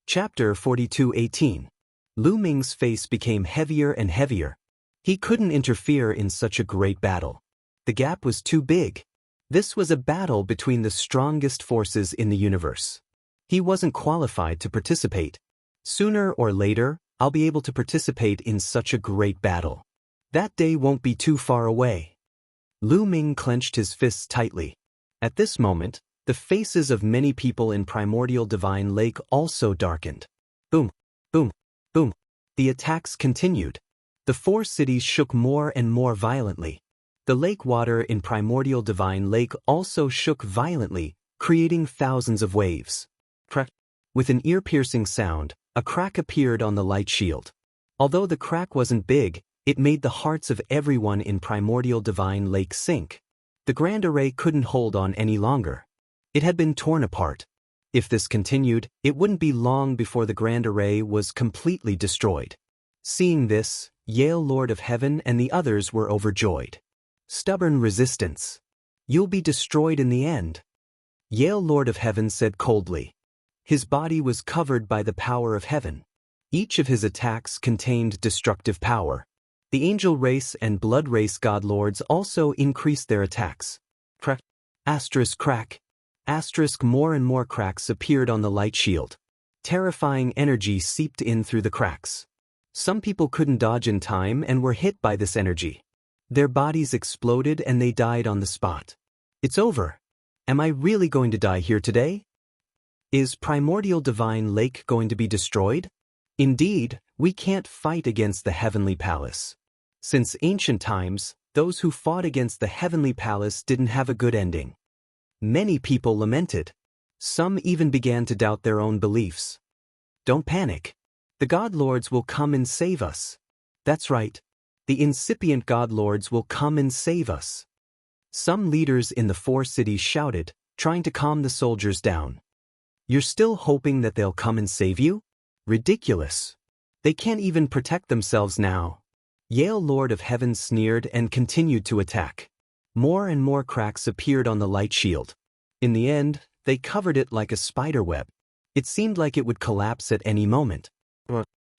Chapter 42:18. Lu Ming's face became heavier and heavier. He couldn't interfere in such a great battle. The gap was too big. This was a battle between the strongest forces in the universe. He wasn't qualified to participate. Sooner or later, I'll be able to participate in such a great battle. That day won't be too far away. Lu Ming clenched his fists tightly. At this moment, the faces of many people in Primordial Divine Lake also darkened. Boom, boom, boom. The attacks continued. The four cities shook more and more violently. The lake water in Primordial Divine Lake also shook violently, creating thousands of waves. Crack. With an ear-piercing sound, a crack appeared on the light shield. Although the crack wasn't big, it made the hearts of everyone in Primordial Divine Lake sink. The Grand Array couldn't hold on any longer. It had been torn apart. If this continued, it wouldn't be long before the Grand Array was completely destroyed. Seeing this, Yale Lord of Heaven and the others were overjoyed. Stubborn resistance. You'll be destroyed in the end. Yale Lord of Heaven said coldly. His body was covered by the power of heaven. Each of his attacks contained destructive power. The angel race and blood race godlords also increased their attacks. Crack. Asterisk crack. Asterisk more and more cracks appeared on the light shield. Terrifying energy seeped in through the cracks. Some people couldn't dodge in time and were hit by this energy. Their bodies exploded and they died on the spot. It's over. Am I really going to die here today? Is Primordial Divine Lake going to be destroyed? Indeed, we can't fight against the Heavenly Palace. Since ancient times, those who fought against the Heavenly Palace didn't have a good ending. Many people lamented. Some even began to doubt their own beliefs. Don't panic. The godlords will come and save us. That's right. The incipient godlords will come and save us. Some leaders in the four cities shouted, trying to calm the soldiers down. You're still hoping that they'll come and save you? Ridiculous. They can't even protect themselves now. Yale Lord of Heaven sneered and continued to attack. More and more cracks appeared on the light shield. In the end, they covered it like a spider web. It seemed like it would collapse at any moment.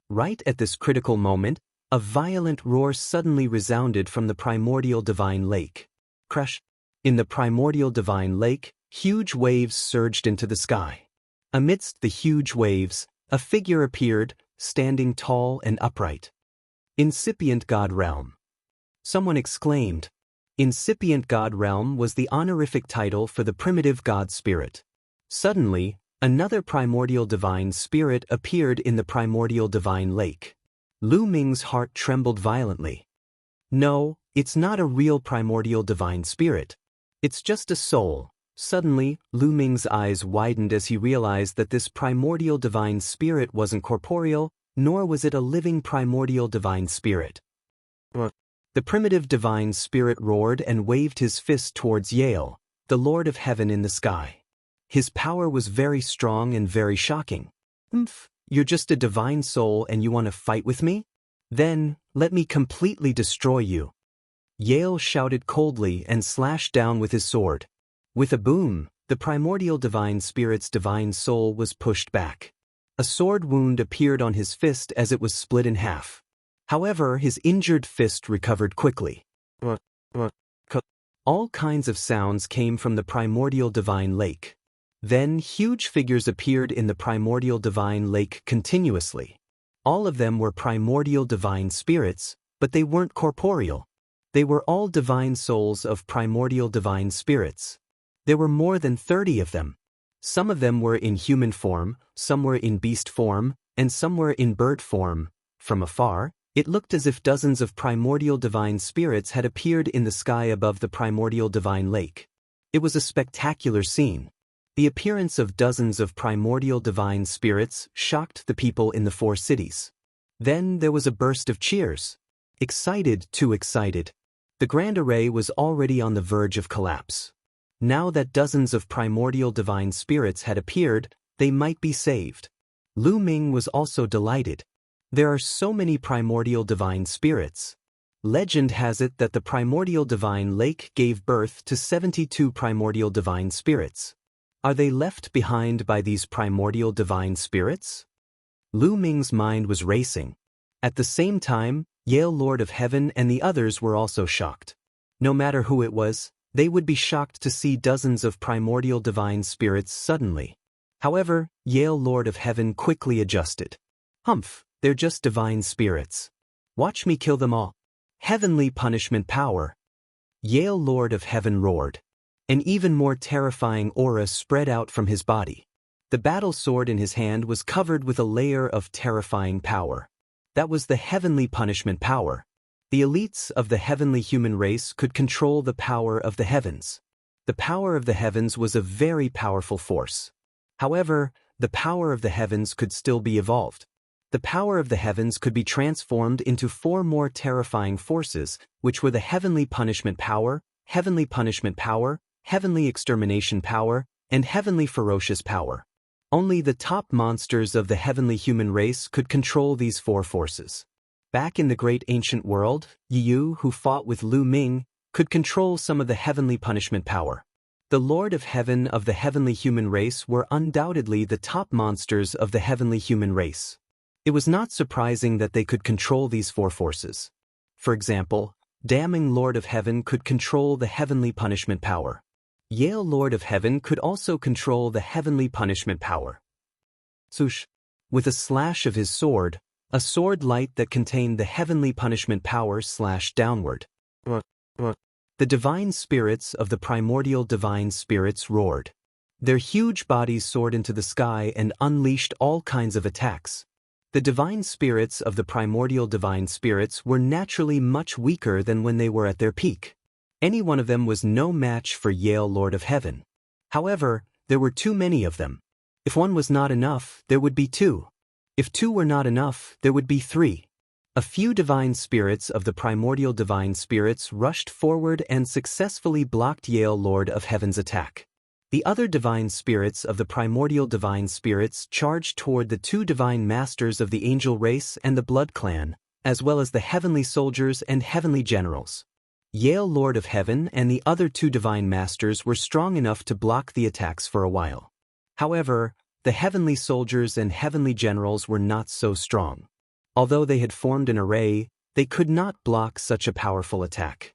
Right at this critical moment, a violent roar suddenly resounded from the Primordial Divine Lake. Crash! In the Primordial Divine Lake, huge waves surged into the sky. Amidst the huge waves, a figure appeared, standing tall and upright. Incipient God Realm. Someone exclaimed. Incipient God Realm was the honorific title for the primitive God Spirit. Suddenly, another Primordial Divine Spirit appeared in the Primordial Divine Lake. Lu Ming's heart trembled violently. No, it's not a real Primordial Divine Spirit. It's just a soul. Suddenly, Lu Ming's eyes widened as he realized that this Primordial Divine Spirit wasn't corporeal, nor was it a living Primordial Divine Spirit. The primitive Divine Spirit roared and waved his fist towards Yale, the Lord of Heaven in the sky. His power was very strong and very shocking. You're just a divine soul and you want to fight with me? Then, let me completely destroy you. Yale shouted coldly and slashed down with his sword. With a boom, the Primordial Divine Spirit's divine soul was pushed back. A sword wound appeared on his fist as it was split in half. However, his injured fist recovered quickly. All kinds of sounds came from the Primordial Divine Lake. Then huge figures appeared in the Primordial Divine Lake continuously. All of them were Primordial Divine Spirits, but they weren't corporeal. They were all divine souls of Primordial Divine Spirits. There were more than 30 of them. Some of them were in human form, some were in beast form, and some were in bird form. From afar, it looked as if dozens of Primordial Divine Spirits had appeared in the sky above the Primordial Divine Lake. It was a spectacular scene. The appearance of dozens of Primordial Divine Spirits shocked the people in the four cities. Then there was a burst of cheers. Excited, too excited. The Grand Array was already on the verge of collapse. Now that dozens of Primordial Divine Spirits had appeared, they might be saved. Lu Ming was also delighted. There are so many Primordial Divine Spirits. Legend has it that the Primordial Divine Lake gave birth to 72 Primordial Divine Spirits. Are they left behind by these Primordial Divine Spirits? Lu Ming's mind was racing. At the same time, Yale Lord of Heaven and the others were also shocked. No matter who it was, they would be shocked to see dozens of primordial divine spirits suddenly. However, Yale Lord of Heaven quickly adjusted. Humph, they're just divine spirits. Watch me kill them all. Heavenly punishment power. Yale Lord of Heaven roared. An even more terrifying aura spread out from his body. The battle sword in his hand was covered with a layer of terrifying power. That was the heavenly punishment power. The elites of the heavenly human race could control the power of the heavens. The power of the heavens was a very powerful force. However, the power of the heavens could still be evolved. The power of the heavens could be transformed into 4 more terrifying forces, which were the heavenly punishment power, heavenly punishment power, heavenly extermination power, and heavenly ferocious power. Only the top monsters of the heavenly human race could control these 4 forces. Back in the great ancient world, Yu, who fought with Lu Ming, could control some of the heavenly punishment power. The Lord of Heaven of the heavenly human race were undoubtedly the top monsters of the heavenly human race. It was not surprising that they could control these 4 forces. For example, Damning Lord of Heaven could control the heavenly punishment power. Yale Lord of Heaven could also control the heavenly punishment power. Swoosh! With a slash of his sword, a sword light that contained the heavenly punishment power slashed downward. The divine spirits of the primordial divine spirits roared. Their huge bodies soared into the sky and unleashed all kinds of attacks. The divine spirits of the primordial divine spirits were naturally much weaker than when they were at their peak. Any one of them was no match for Yale Lord of Heaven. However, there were too many of them. If one was not enough, there would be 2. If 2 were not enough, there would be 3. A few divine spirits of the primordial divine spirits rushed forward and successfully blocked Yale Lord of Heaven's attack. The other divine spirits of the primordial divine spirits charged toward the 2 divine masters of the angel race and the blood clan, as well as the heavenly soldiers and heavenly generals. Yale Lord of Heaven and the other 2 divine masters were strong enough to block the attacks for a while. However, the heavenly soldiers and heavenly generals were not so strong. Although they had formed an array, they could not block such a powerful attack.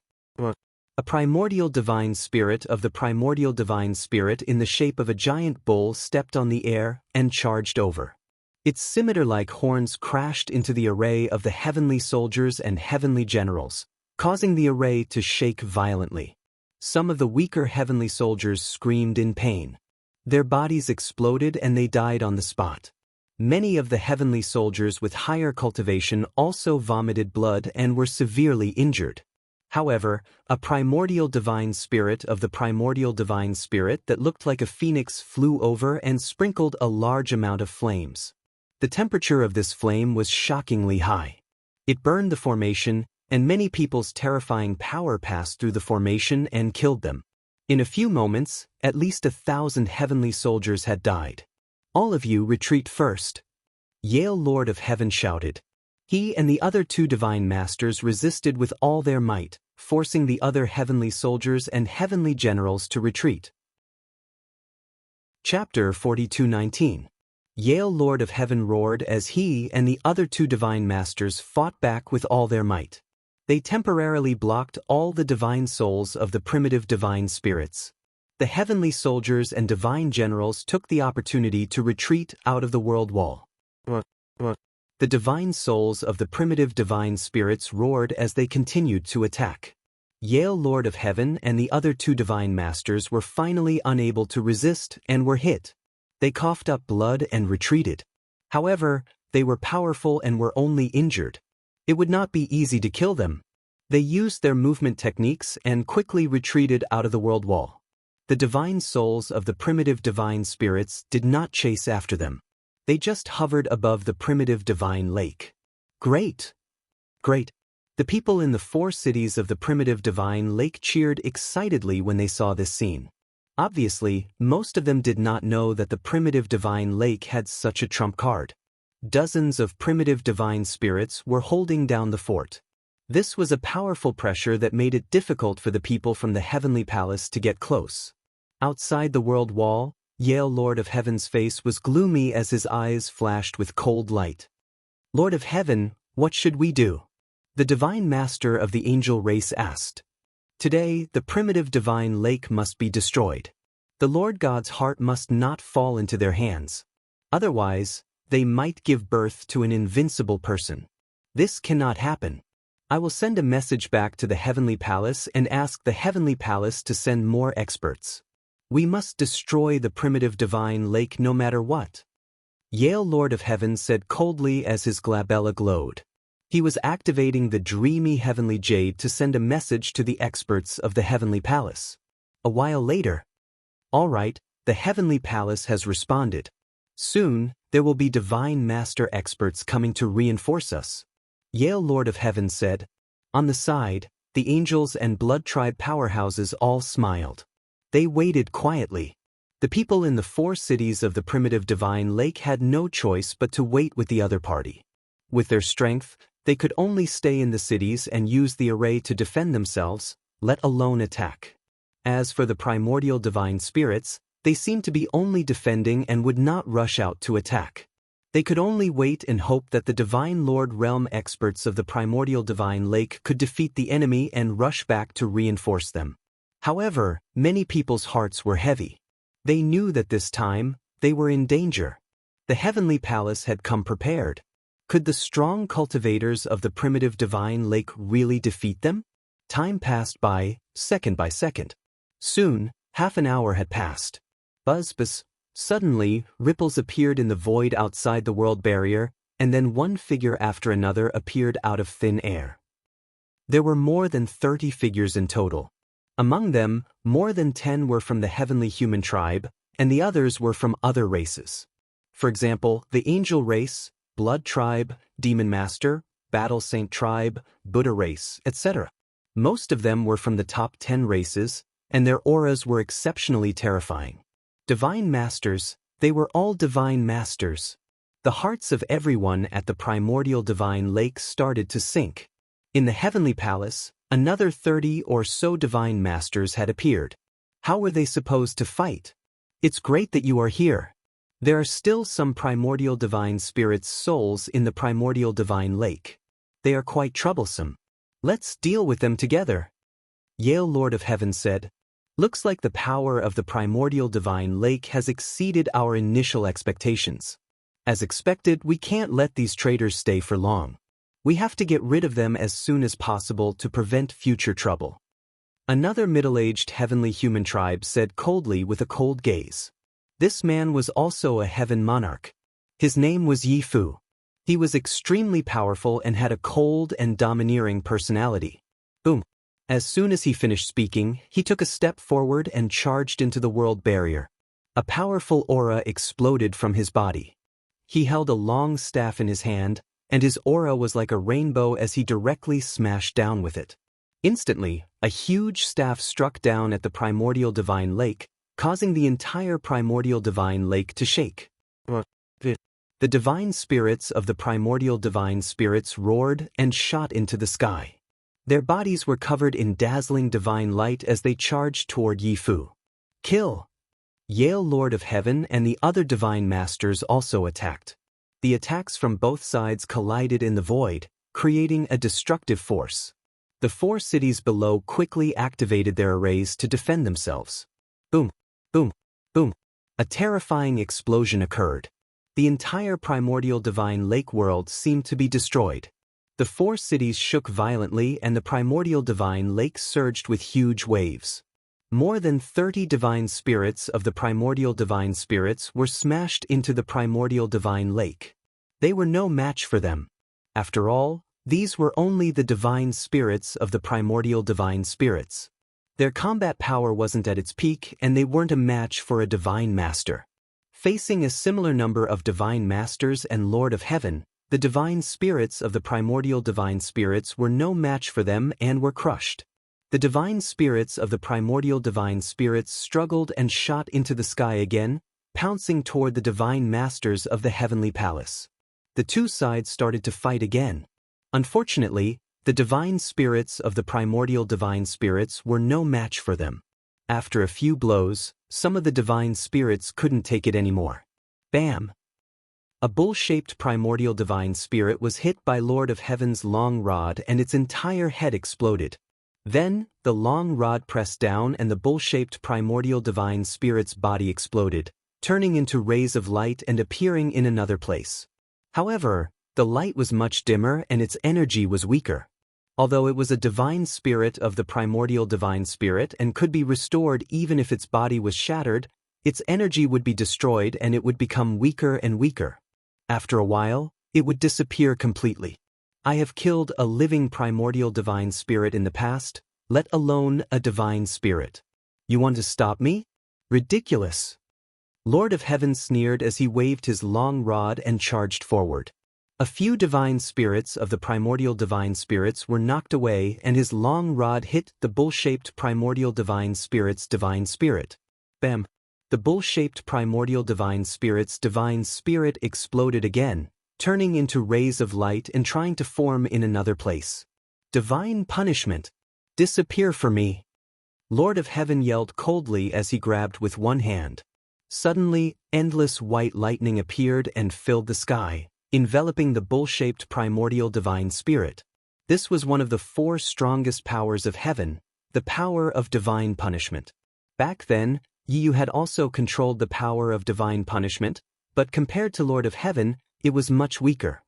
A primordial divine spirit of the primordial divine spirit in the shape of a giant bull stepped on the air and charged over. Its scimitar-like horns crashed into the array of the heavenly soldiers and heavenly generals, causing the array to shake violently. Some of the weaker heavenly soldiers screamed in pain. Their bodies exploded and they died on the spot. Many of the heavenly soldiers with higher cultivation also vomited blood and were severely injured. However, a primordial divine spirit of the primordial divine spirit that looked like a phoenix flew over and sprinkled a large amount of flames. The temperature of this flame was shockingly high. It burned the formation, and many people's terrifying power passed through the formation and killed them. In a few moments, at least 1,000 heavenly soldiers had died. All of you retreat first. Yale Lord of Heaven shouted. He and the other 2 divine masters resisted with all their might, forcing the other heavenly soldiers and heavenly generals to retreat. Chapter 42:19. Yale Lord of Heaven roared as he and the other 2 divine masters fought back with all their might. They temporarily blocked all the divine souls of the primitive divine spirits. The heavenly soldiers and divine generals took the opportunity to retreat out of the world wall. The divine souls of the primitive divine spirits roared as they continued to attack. Yale Lord of Heaven and the other 2 divine masters were finally unable to resist and were hit. They coughed up blood and retreated. However, they were powerful and were only injured. It would not be easy to kill them. They used their movement techniques and quickly retreated out of the world wall. The divine souls of the primitive divine spirits did not chase after them. They just hovered above the primitive divine lake. Great! Great! The people in the 4 cities of the primitive divine lake cheered excitedly when they saw this scene. Obviously, most of them did not know that the primitive divine lake had such a trump card. Dozens of primitive divine spirits were holding down the fort. This was a powerful pressure that made it difficult for the people from the heavenly palace to get close. Outside the world wall, Yale, Lord of Heaven's face was gloomy as his eyes flashed with cold light. Lord of Heaven, what should we do? The divine master of the angel race asked. Today, the primitive divine lake must be destroyed. The Lord God's heart must not fall into their hands. Otherwise, they might give birth to an invincible person. This cannot happen. I will send a message back to the heavenly palace and ask the heavenly palace to send more experts. We must destroy the primitive divine lake no matter what. Yale, Lord of Heaven, said coldly as his glabella glowed. He was activating the dreamy heavenly jade to send a message to the experts of the heavenly palace. A while later, all right, the heavenly palace has responded. Soon, there will be divine master experts coming to reinforce us. Yale, Lord of Heaven, said. On the side, the angels and blood tribe powerhouses all smiled. They waited quietly. The people in the 4 cities of the primitive divine lake had no choice but to wait with the other party. With their strength, they could only stay in the cities and use the array to defend themselves, let alone attack. As for the primordial divine spirits, they seemed to be only defending and would not rush out to attack. They could only wait and hope that the divine Lord realm experts of the primordial divine lake could defeat the enemy and rush back to reinforce them. However, many people's hearts were heavy. They knew that this time, they were in danger. The heavenly palace had come prepared. Could the strong cultivators of the primitive divine lake really defeat them? Time passed by, second by second. Soon, half an hour had passed. Buzz. Suddenly, ripples appeared in the void outside the world barrier, and then one figure after another appeared out of thin air. There were more than 30 figures in total. Among them, more than 10 were from the heavenly human tribe, and the others were from other races. For example, the angel race, blood tribe, demon master, battle saint tribe, Buddha race, etc. Most of them were from the top 10 races, and their auras were exceptionally terrifying. Divine masters, they were all divine masters. The hearts of everyone at the primordial divine lake started to sink. In the heavenly palace, another 30 or so divine masters had appeared. How were they supposed to fight? It's great that you are here. There are still some primordial divine spirits' souls in the primordial divine lake. They are quite troublesome. Let's deal with them together. Yale, Lord of Heaven, said. Looks like the power of the primordial divine lake has exceeded our initial expectations. As expected, we can't let these traitors stay for long. We have to get rid of them as soon as possible to prevent future trouble. Another middle-aged heavenly human tribe said coldly with a cold gaze. This man was also a heaven monarch. His name was Yi Fu. He was extremely powerful and had a cold and domineering personality. Boom. As soon as he finished speaking, he took a step forward and charged into the world barrier. A powerful aura exploded from his body. He held a long staff in his hand, and his aura was like a rainbow as he directly smashed down with it. Instantly, a huge staff struck down at the primordial divine lake, causing the entire primordial divine lake to shake. The divine spirits of the primordial divine spirits roared and shot into the sky. Their bodies were covered in dazzling divine light as they charged toward Yi Fu. Kill! Yale, Lord of Heaven, and the other divine masters also attacked. The attacks from both sides collided in the void, creating a destructive force. The 4 cities below quickly activated their arrays to defend themselves. Boom! Boom! Boom! A terrifying explosion occurred. The entire primordial divine lake world seemed to be destroyed. The 4 cities shook violently and the primordial divine lake surged with huge waves. More than 30 divine spirits of the primordial divine spirits were smashed into the primordial divine lake. They were no match for them. After all, these were only the divine spirits of the primordial divine spirits. Their combat power wasn't at its peak and they weren't a match for a divine master. Facing a similar number of divine masters and Lord of Heaven, the divine spirits of the primordial divine spirits were no match for them and were crushed. The divine spirits of the primordial divine spirits struggled and shot into the sky again, pouncing toward the divine masters of the heavenly palace. The 2 sides started to fight again. Unfortunately, the divine spirits of the primordial divine spirits were no match for them. After a few blows, some of the divine spirits couldn't take it anymore. Bam! A bull-shaped primordial divine spirit was hit by Lord of Heaven's long rod and its entire head exploded. Then, the long rod pressed down and the bull-shaped primordial divine spirit's body exploded, turning into rays of light and appearing in another place. However, the light was much dimmer and its energy was weaker. Although it was a divine spirit of the primordial divine spirit and could be restored even if its body was shattered, its energy would be destroyed and it would become weaker and weaker. After a while, it would disappear completely. I have killed a living primordial divine spirit in the past, let alone a divine spirit. You want to stop me? Ridiculous. Lord of Heaven sneered as he waved his long rod and charged forward. A few divine spirits of the primordial divine spirits were knocked away and his long rod hit the bull-shaped primordial divine spirit's divine spirit. Bam! The bull-shaped primordial divine spirit's divine spirit exploded again, turning into rays of light and trying to form in another place. Divine punishment! Disappear for me! Lord of Heaven yelled coldly as he grabbed with one hand. Suddenly, endless white lightning appeared and filled the sky, enveloping the bull-shaped primordial divine spirit. This was one of the 4 strongest powers of heaven, the power of divine punishment. Back then, Yu had also controlled the power of divine punishment, but compared to Lord of Heaven, it was much weaker.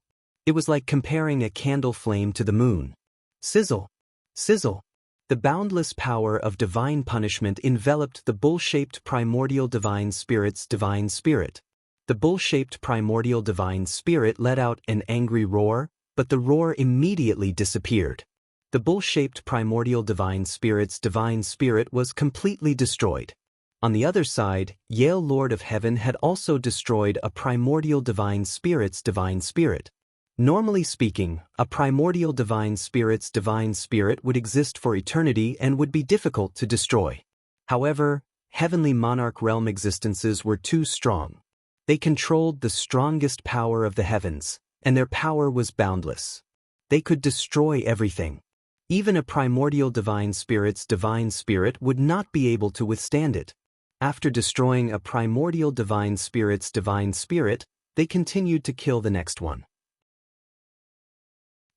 It was like comparing a candle flame to the moon. Sizzle! Sizzle! The boundless power of divine punishment enveloped the bull-shaped primordial divine spirit's divine spirit. The bull-shaped primordial divine spirit let out an angry roar, but the roar immediately disappeared. The bull-shaped primordial divine spirit's divine spirit was completely destroyed. On the other side, Yale Lord of Heaven had also destroyed a primordial divine spirit's divine spirit. Normally speaking, a primordial divine spirit's divine spirit would exist for eternity and would be difficult to destroy. However, heavenly monarch realm existences were too strong. They controlled the strongest power of the heavens, and their power was boundless. They could destroy everything. Even a primordial divine spirit's divine spirit would not be able to withstand it. After destroying a primordial divine spirit's divine spirit, they continued to kill the next one.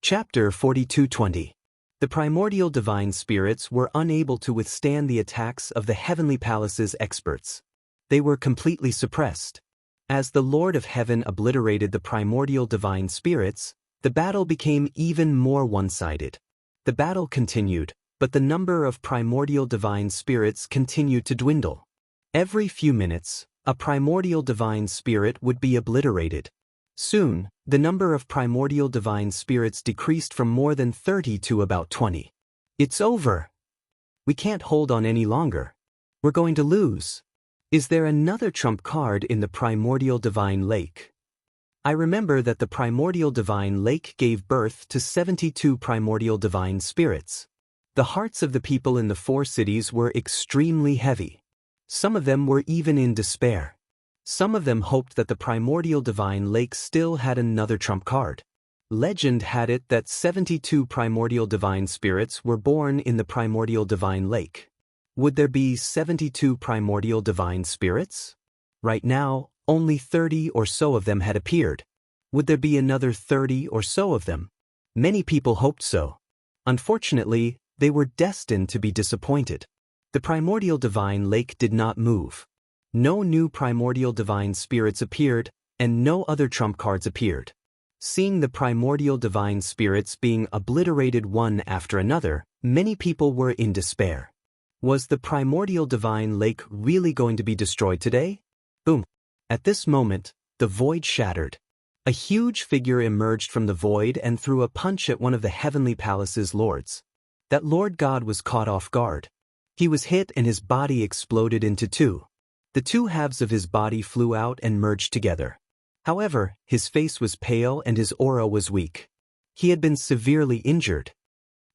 Chapter 42:20. The primordial divine spirits were unable to withstand the attacks of the heavenly palace's experts. They were completely suppressed. As the Lord of Heaven obliterated the primordial divine spirits, the battle became even more one-sided. The battle continued, but the number of primordial divine spirits continued to dwindle. Every few minutes, a primordial divine spirit would be obliterated. Soon, the number of primordial divine spirits decreased from more than 30 to about 20. It's over. We can't hold on any longer. We're going to lose. Is there another trump card in the primordial divine lake? I remember that the primordial divine lake gave birth to 72 primordial divine spirits. The hearts of the people in the 4 cities were extremely heavy. Some of them were even in despair. Some of them hoped that the primordial divine lake still had another trump card. Legend had it that 72 primordial divine spirits were born in the primordial divine lake. Would there be 72 primordial divine spirits? Right now, only 30 or so of them had appeared. Would there be another 30 or so of them? Many people hoped so. Unfortunately, they were destined to be disappointed. The primordial divine lake did not move. No new primordial divine spirits appeared, and no other trump cards appeared. Seeing the primordial divine spirits being obliterated one after another, many people were in despair. Was the primordial divine lake really going to be destroyed today? Boom! At this moment, the void shattered. A huge figure emerged from the void and threw a punch at one of the heavenly palace's lords. That Lord God was caught off guard. He was hit and his body exploded into 2. The 2 halves of his body flew out and merged together. However, his face was pale and his aura was weak. He had been severely injured.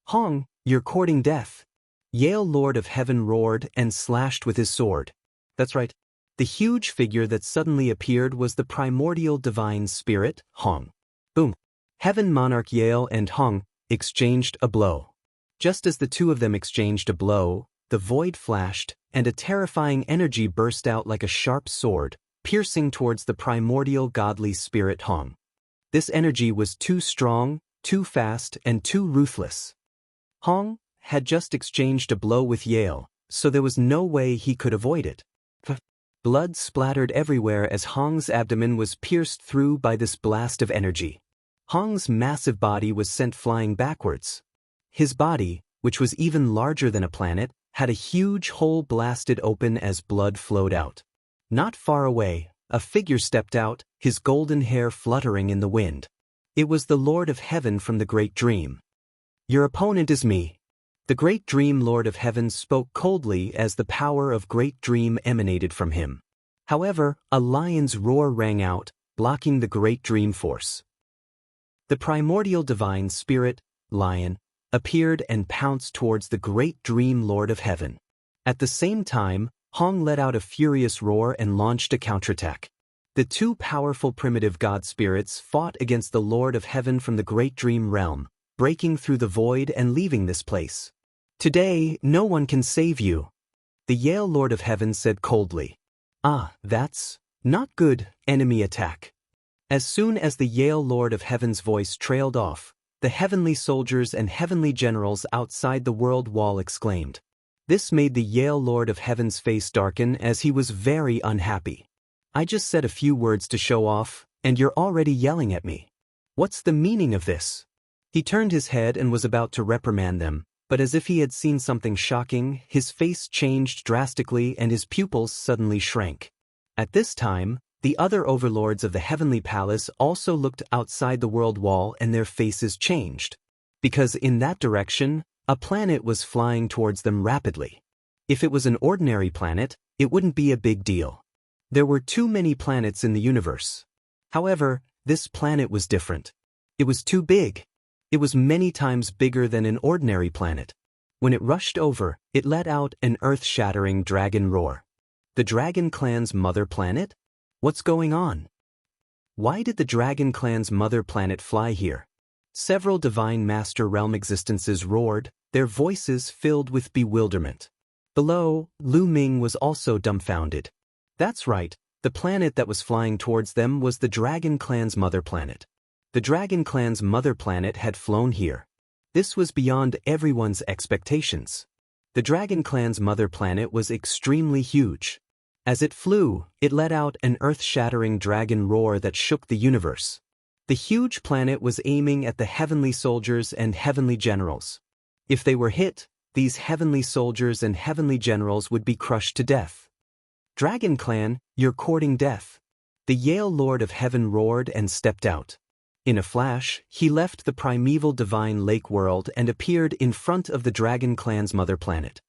Hong, you're courting death. Yale Lord of Heaven roared and slashed with his sword. That's right. The huge figure that suddenly appeared was the primordial divine spirit, Hong. Boom. Heaven Monarch Yale and Hong exchanged a blow. Just as the 2 of them exchanged a blow, the void flashed, and a terrifying energy burst out like a sharp sword, piercing towards the primordial godly spirit Hong. This energy was too strong, too fast, and too ruthless. Hong had just exchanged a blow with Yale, so there was no way he could avoid it. Blood splattered everywhere as Hong's abdomen was pierced through by this blast of energy. Hong's massive body was sent flying backwards. His body, which was even larger than a planet, had a huge hole blasted open as blood flowed out. Not far away, a figure stepped out, his golden hair fluttering in the wind. It was the Lord of Heaven from the Great Dream. "Your opponent is me." The Great Dream Lord of Heaven spoke coldly as the power of Great Dream emanated from him. However, a lion's roar rang out, blocking the Great Dream force. The primordial divine spirit, lion, appeared and pounced towards the Great Dream Lord of Heaven. At the same time, Hong let out a furious roar and launched a counterattack. The two powerful primitive god spirits fought against the Lord of Heaven from the Great Dream realm, breaking through the void and leaving this place. "Today, no one can save you," the Yale Lord of Heaven said coldly. "Ah, that's not good." Enemy attack. As soon as the Yale Lord of Heaven's voice trailed off, the heavenly soldiers and heavenly generals outside the world wall exclaimed. This made the Yale Lord of Heaven's face darken as he was very unhappy. "I just said a few words to show off, and you're already yelling at me. What's the meaning of this?" He turned his head and was about to reprimand them, but as if he had seen something shocking, his face changed drastically and his pupils suddenly shrank. At this time, the other overlords of the heavenly palace also looked outside the world wall and their faces changed. Because in that direction, a planet was flying towards them rapidly. If it was an ordinary planet, it wouldn't be a big deal. There were too many planets in the universe. However, this planet was different. It was too big. It was many times bigger than an ordinary planet. When it rushed over, it let out an earth-shattering dragon roar. The Dragon Clan's mother planet? What's going on? Why did the Dragon Clan's mother planet fly here? Several Divine Master Realm existences roared, their voices filled with bewilderment. Below, Lu Ming was also dumbfounded. That's right, the planet that was flying towards them was the Dragon Clan's mother planet. The Dragon Clan's mother planet had flown here. This was beyond everyone's expectations. The Dragon Clan's mother planet was extremely huge. As it flew, it let out an earth-shattering dragon roar that shook the universe. The huge planet was aiming at the heavenly soldiers and heavenly generals. If they were hit, these heavenly soldiers and heavenly generals would be crushed to death. "Dragon Clan, you're courting death." The Yale Lord of Heaven roared and stepped out. In a flash, he left the primeval divine lake world and appeared in front of the Dragon Clan's mother planet.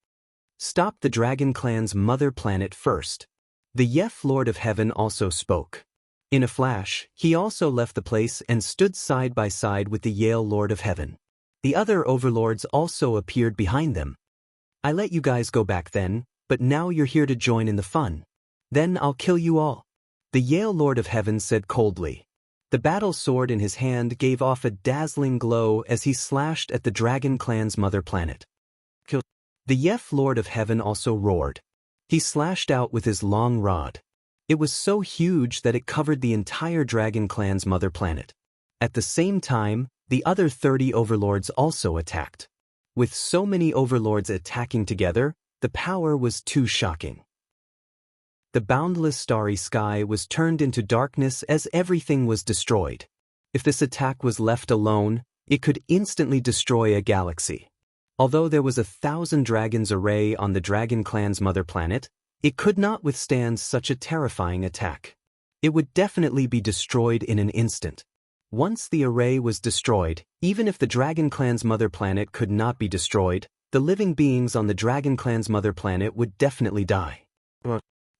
"Stop the Dragon Clan's mother planet first." The Yef Lord of Heaven also spoke. In a flash, he also left the place and stood side by side with the Yale Lord of Heaven. The other overlords also appeared behind them. "I let you guys go back then, but now you're here to join in the fun. Then I'll kill you all," the Yale Lord of Heaven said coldly. The battle sword in his hand gave off a dazzling glow as he slashed at the Dragon Clan's mother planet. "Kill." The Yef Lord of Heaven also roared. He slashed out with his long rod. It was so huge that it covered the entire Dragon Clan's mother planet. At the same time, the other 30 overlords also attacked. With so many overlords attacking together, the power was too shocking. The boundless starry sky was turned into darkness as everything was destroyed. If this attack was left alone, it could instantly destroy a galaxy. Although there was 1,000 dragons array on the Dragon Clan's mother planet, it could not withstand such a terrifying attack. It would definitely be destroyed in an instant. Once the array was destroyed, even if the Dragon Clan's mother planet could not be destroyed, the living beings on the Dragon Clan's mother planet would definitely die.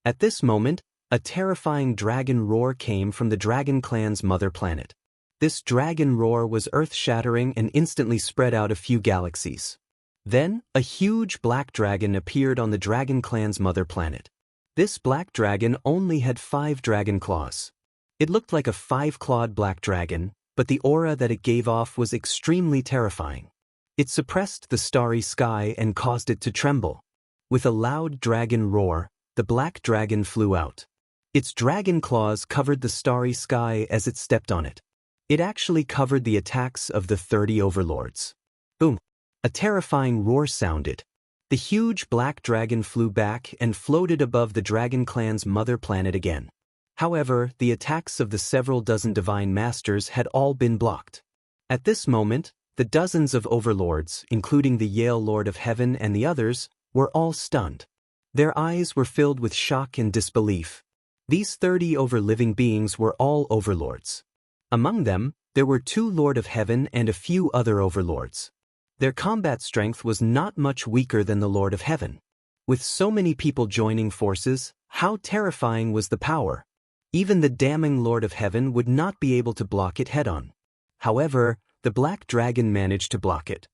At this moment, a terrifying dragon roar came from the Dragon Clan's mother planet. This dragon roar was earth-shattering and instantly spread out a few galaxies. Then, a huge black dragon appeared on the Dragon Clan's mother planet. This black dragon only had 5 dragon claws. It looked like a 5-clawed black dragon, but the aura that it gave off was extremely terrifying. It suppressed the starry sky and caused it to tremble. With a loud dragon roar, the black dragon flew out. Its dragon claws covered the starry sky as it stepped on it. It actually covered the attacks of the 30 overlords. Boom! A terrifying roar sounded. The huge black dragon flew back and floated above the Dragon Clan's mother planet again. However, the attacks of the several dozen divine masters had all been blocked. At this moment, the dozens of overlords, including the Yale Lord of Heaven and the others, were all stunned. Their eyes were filled with shock and disbelief. These 30 over-living beings were all overlords. Among them, there were 2 Lord of Heaven and a few other overlords. Their combat strength was not much weaker than the Lord of Heaven. With so many people joining forces, how terrifying was the power? Even the damning Lord of Heaven would not be able to block it head-on. However, the black dragon managed to block it.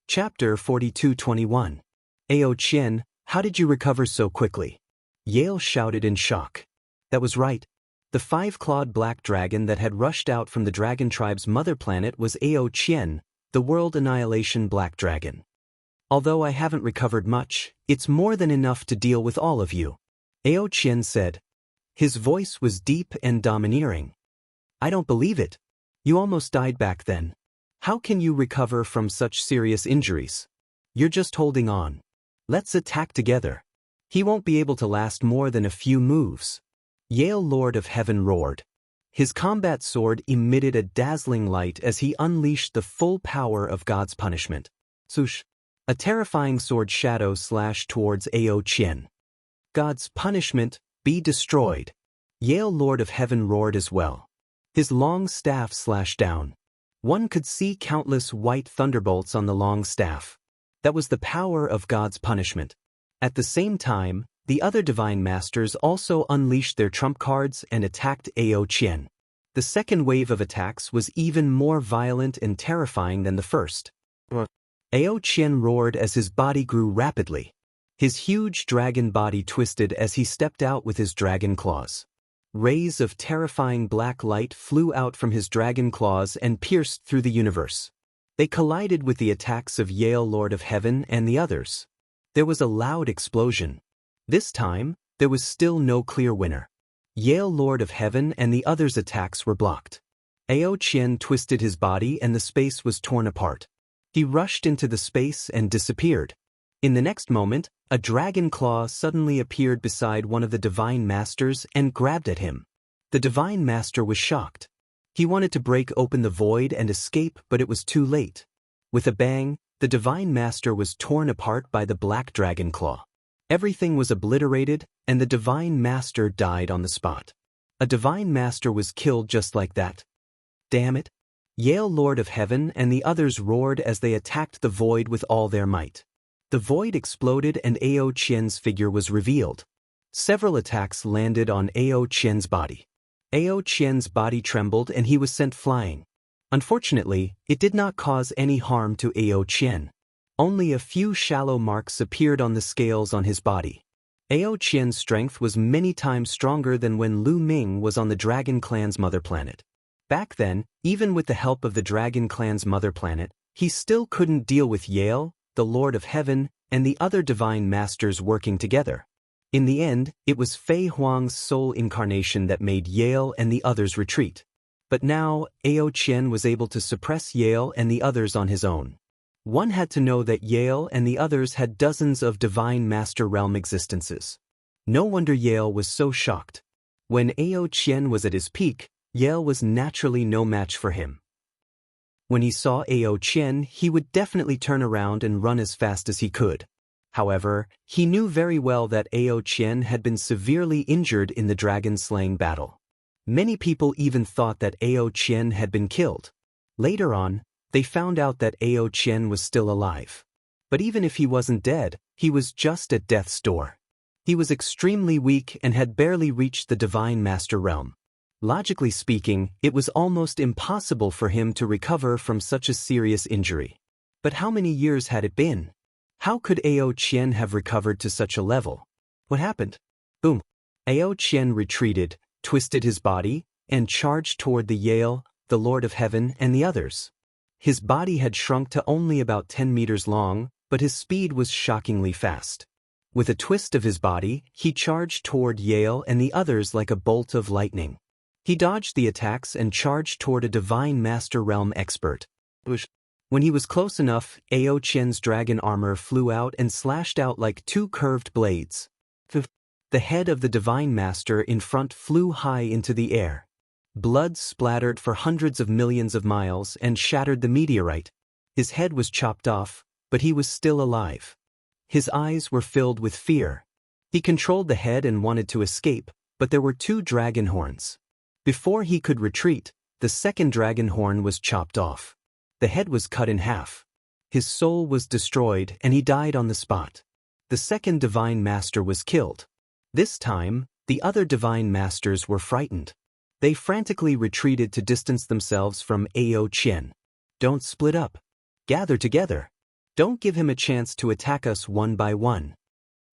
Chapter 42:21. Ao Qian, how did you recover so quickly? Yale shouted in shock. That was right. The 5-clawed black dragon that had rushed out from the dragon tribe's mother planet was Ao Qian, the world annihilation black dragon. Although I haven't recovered much, it's more than enough to deal with all of you, Ao Qian said. His voice was deep and domineering. I don't believe it. You almost died back then. How can you recover from such serious injuries? You're just holding on. Let's attack together. He won't be able to last more than a few moves. Yale Lord of Heaven roared. His combat sword emitted a dazzling light as he unleashed the full power of God's punishment. Swoosh! A terrifying sword shadow slashed towards Ao Qian. God's punishment, be destroyed. Yale Lord of Heaven roared as well. His long staff slashed down. One could see countless white thunderbolts on the long staff. That was the power of God's punishment. At the same time, the other divine masters also unleashed their trump cards and attacked Ao Qian. The second wave of attacks was even more violent and terrifying than the first. Ao Qian roared as his body grew rapidly. His huge dragon body twisted as he stepped out with his dragon claws. Rays of terrifying black light flew out from his dragon claws and pierced through the universe. They collided with the attacks of Yale Lord of Heaven and the others. There was a loud explosion. This time, there was still no clear winner. Yale Lord of Heaven and the others' attacks were blocked. Ao Qian twisted his body and the space was torn apart. He rushed into the space and disappeared. In the next moment, a dragon claw suddenly appeared beside one of the divine masters and grabbed at him. The divine master was shocked. He wanted to break open the void and escape, but it was too late. With a bang, the divine master was torn apart by the black dragon claw. Everything was obliterated, and the divine master died on the spot. A divine master was killed just like that. Damn it! Yale Lord of Heaven and the others roared as they attacked the void with all their might. The void exploded and Ao Qian's figure was revealed. Several attacks landed on Ao Qian's body. Ao Qian's body trembled and he was sent flying. Unfortunately, it did not cause any harm to Ao Qian. Only a few shallow marks appeared on the scales on his body. Ao Qian's strength was many times stronger than when Lu Ming was on the Dragon Clan's mother planet. Back then, even with the help of the Dragon Clan's mother planet, he still couldn't deal with Yale, the Lord of Heaven, and the other divine masters working together. In the end, it was Fei Huang's soul incarnation that made Yale and the others retreat. But now, Ao Qian was able to suppress Yale and the others on his own. One had to know that Yale and the others had dozens of divine master realm existences. No wonder Yale was so shocked. When Ao Qian was at his peak, Yale was naturally no match for him. When he saw Ao Qian, he would definitely turn around and run as fast as he could. However, he knew very well that Ao Qian had been severely injured in the dragon-slaying battle. Many people even thought that Ao Qian had been killed. Later on, they found out that Ao Qian was still alive. But even if he wasn't dead, he was just at death's door. He was extremely weak and had barely reached the Divine Master realm. Logically speaking, it was almost impossible for him to recover from such a serious injury. But how many years had it been? How could Ao Qian have recovered to such a level? What happened? Boom! Ao Qian retreated, twisted his body, and charged toward the Yale, the Lord of Heaven, and the others. His body had shrunk to only about 10 meters long, but his speed was shockingly fast. With a twist of his body, he charged toward Yale and the others like a bolt of lightning. He dodged the attacks and charged toward a divine master realm expert. When he was close enough, Ao Qian's dragon armor flew out and slashed out like two curved blades. The head of the divine master in front flew high into the air. Blood splattered for hundreds of millions of miles and shattered the meteorite. His head was chopped off, but he was still alive. His eyes were filled with fear. He controlled the head and wanted to escape, but there were two dragon horns. Before he could retreat, the second dragon horn was chopped off. The head was cut in half. His soul was destroyed and he died on the spot. The second divine master was killed. This time, the other divine masters were frightened. They frantically retreated to distance themselves from Ao Qian. Don't split up. Gather together. Don't give him a chance to attack us one by one.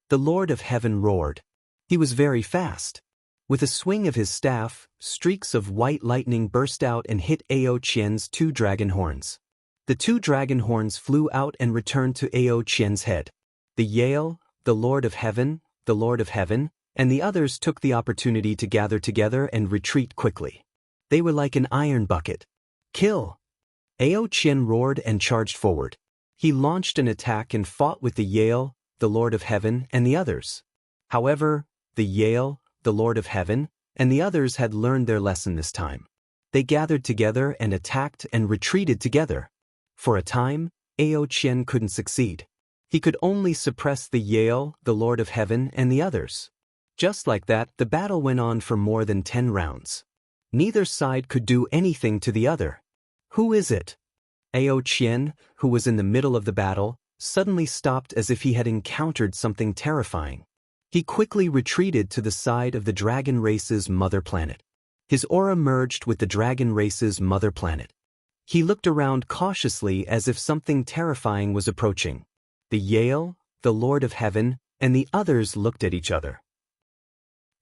The Lord of Heaven roared. He was very fast. With a swing of his staff, streaks of white lightning burst out and hit Ao Qian's two dragon horns. The two dragon horns flew out and returned to Ao Qian's head. The Yale, the Lord of Heaven, and the others took the opportunity to gather together and retreat quickly. They were like an iron bucket. Kill! Ao Qian roared and charged forward. He launched an attack and fought with the Yale, the Lord of Heaven, and the others. However, the Yale, the Lord of Heaven, and the others had learned their lesson this time. They gathered together and attacked and retreated together. For a time, Ao Qian couldn't succeed. He could only suppress the Yale, the Lord of Heaven, and the others. Just like that, the battle went on for more than 10 rounds. Neither side could do anything to the other. Who is it? Ao Qian, who was in the middle of the battle, suddenly stopped as if he had encountered something terrifying. He quickly retreated to the side of the dragon race's mother planet. His aura merged with the dragon race's mother planet. He looked around cautiously as if something terrifying was approaching. The Yale, the Lord of Heaven, and the others looked at each other.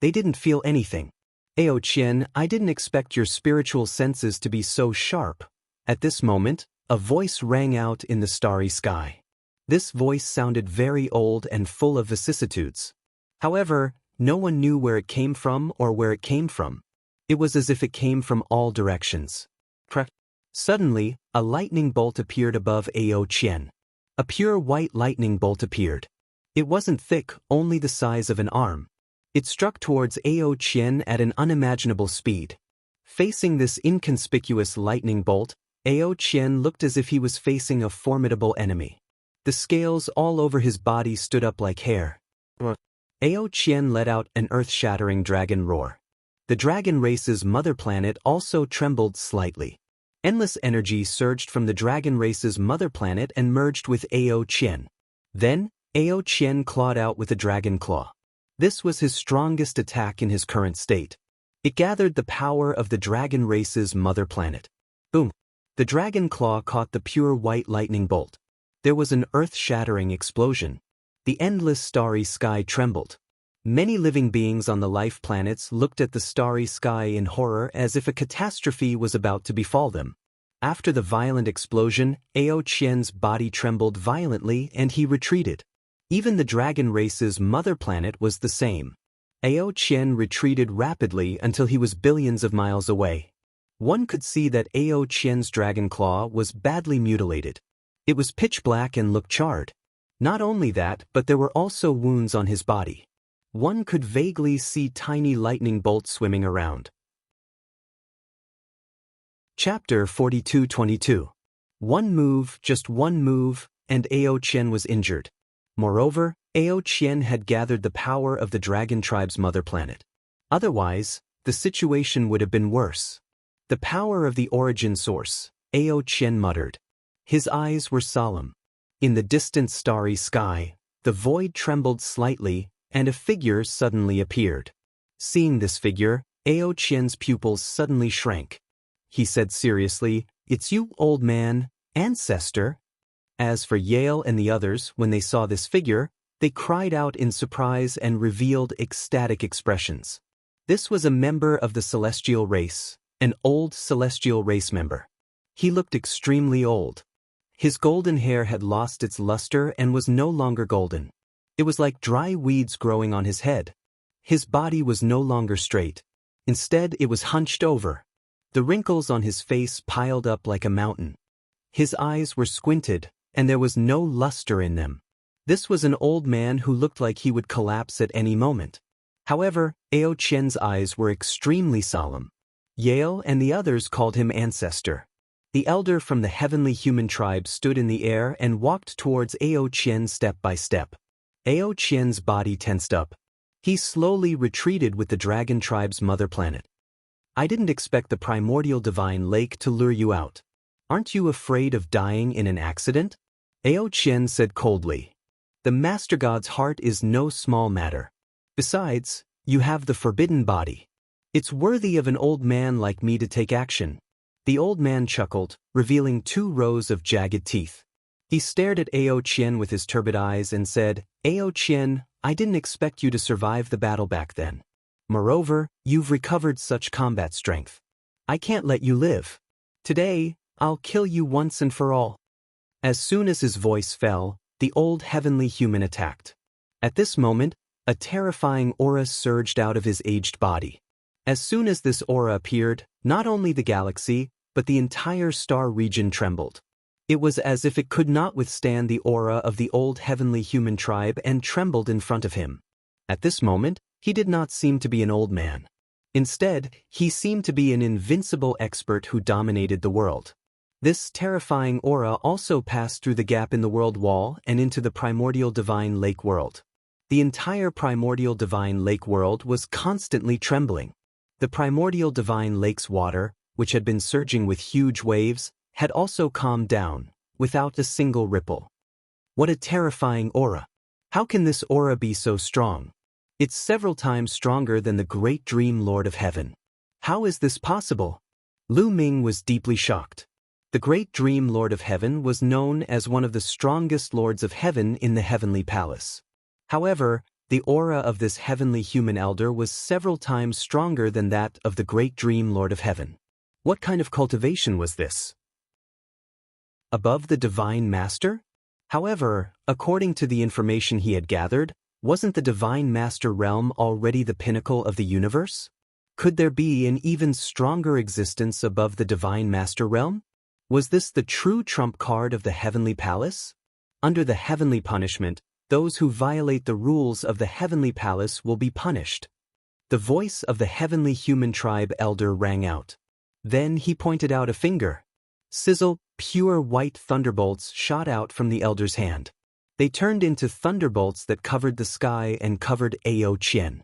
They didn't feel anything. Ao Qian, I didn't expect your spiritual senses to be so sharp. At this moment, a voice rang out in the starry sky. This voice sounded very old and full of vicissitudes. However, no one knew where it came from or where it came from. It was as if it came from all directions. Suddenly, a lightning bolt appeared above Ao Qian. A pure white lightning bolt appeared. It wasn't thick, only the size of an arm. It struck towards Ao Qian at an unimaginable speed. Facing this inconspicuous lightning bolt, Ao Qian looked as if he was facing a formidable enemy. The scales all over his body stood up like hair. Ao Qian let out an earth-shattering dragon roar. The dragon race's mother planet also trembled slightly. Endless energy surged from the dragon race's mother planet and merged with Ao Qian. Then, Ao Qian clawed out with a dragon claw. This was his strongest attack in his current state. It gathered the power of the dragon race's mother planet. Boom! The dragon claw caught the pure white lightning bolt. There was an earth-shattering explosion. The endless starry sky trembled. Many living beings on the life planets looked at the starry sky in horror as if a catastrophe was about to befall them. After the violent explosion, Ao Qian's body trembled violently and he retreated. Even the dragon race's mother planet was the same. Ao Qian retreated rapidly until he was billions of miles away. One could see that Ao Qian's dragon claw was badly mutilated. It was pitch black and looked charred. Not only that, but there were also wounds on his body. One could vaguely see tiny lightning bolts swimming around. Chapter 42:22. One move, just one move, and Ao Qian was injured. Moreover, Ao Qian had gathered the power of the dragon tribe's mother planet. Otherwise, the situation would have been worse. The power of the origin source, Ao Qian muttered. His eyes were solemn. In the distant starry sky, the void trembled slightly, and a figure suddenly appeared. Seeing this figure, Ao Qian's pupils suddenly shrank. He said seriously, "It's you, old man, ancestor." As for Yale and the others, when they saw this figure, they cried out in surprise and revealed ecstatic expressions. This was a member of the celestial race, an old celestial race member. He looked extremely old. His golden hair had lost its luster and was no longer golden. It was like dry weeds growing on his head. His body was no longer straight. Instead, it was hunched over. The wrinkles on his face piled up like a mountain. His eyes were squinted, and there was no luster in them. This was an old man who looked like he would collapse at any moment. However, Ao Qian's eyes were extremely solemn. Yale and the others called him Ancestor. The elder from the heavenly human tribe stood in the air and walked towards Ao Qian step by step. Ao Qian's body tensed up. He slowly retreated with the dragon tribe's mother planet. I didn't expect the primordial divine lake to lure you out. Aren't you afraid of dying in an accident? Ao Qian said coldly. The Master God's heart is no small matter. Besides, you have the forbidden body. It's worthy of an old man like me to take action. The old man chuckled, revealing 2 rows of jagged teeth. He stared at Ao Qian with his turbid eyes and said, Ao Qian, I didn't expect you to survive the battle back then. Moreover, you've recovered such combat strength. I can't let you live. Today, I'll kill you once and for all. As soon as his voice fell, the old heavenly human attacked. At this moment, a terrifying aura surged out of his aged body. As soon as this aura appeared, not only the galaxy, but the entire star region trembled. It was as if it could not withstand the aura of the old heavenly human tribe and trembled in front of him. At this moment, he did not seem to be an old man. Instead, he seemed to be an invincible expert who dominated the world. This terrifying aura also passed through the gap in the world wall and into the primordial divine lake world. The entire primordial divine lake world was constantly trembling. The primordial divine lake's water, which had been surging with huge waves, had also calmed down, without a single ripple. What a terrifying aura! How can this aura be so strong? It's several times stronger than the great dream Lord of Heaven. How is this possible? Lu Ming was deeply shocked. The great dream Lord of Heaven was known as one of the strongest lords of heaven in the heavenly palace. However, the aura of this heavenly human elder was several times stronger than that of the great dream Lord of Heaven. What kind of cultivation was this? Above the Divine Master? However, according to the information he had gathered, wasn't the Divine Master realm already the pinnacle of the universe? Could there be an even stronger existence above the Divine Master realm? Was this the true trump card of the Heavenly Palace? Under the Heavenly Punishment, those who violate the rules of the Heavenly Palace will be punished. The voice of the Heavenly Human Tribe elder rang out. Then he pointed out a finger. Sizzle, pure white thunderbolts shot out from the elder's hand. They turned into thunderbolts that covered the sky and covered Ao Qian.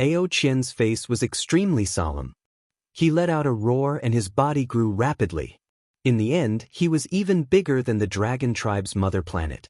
Ao Qian's face was extremely solemn. He let out a roar and his body grew rapidly. In the end, he was even bigger than the dragon tribe's mother planet.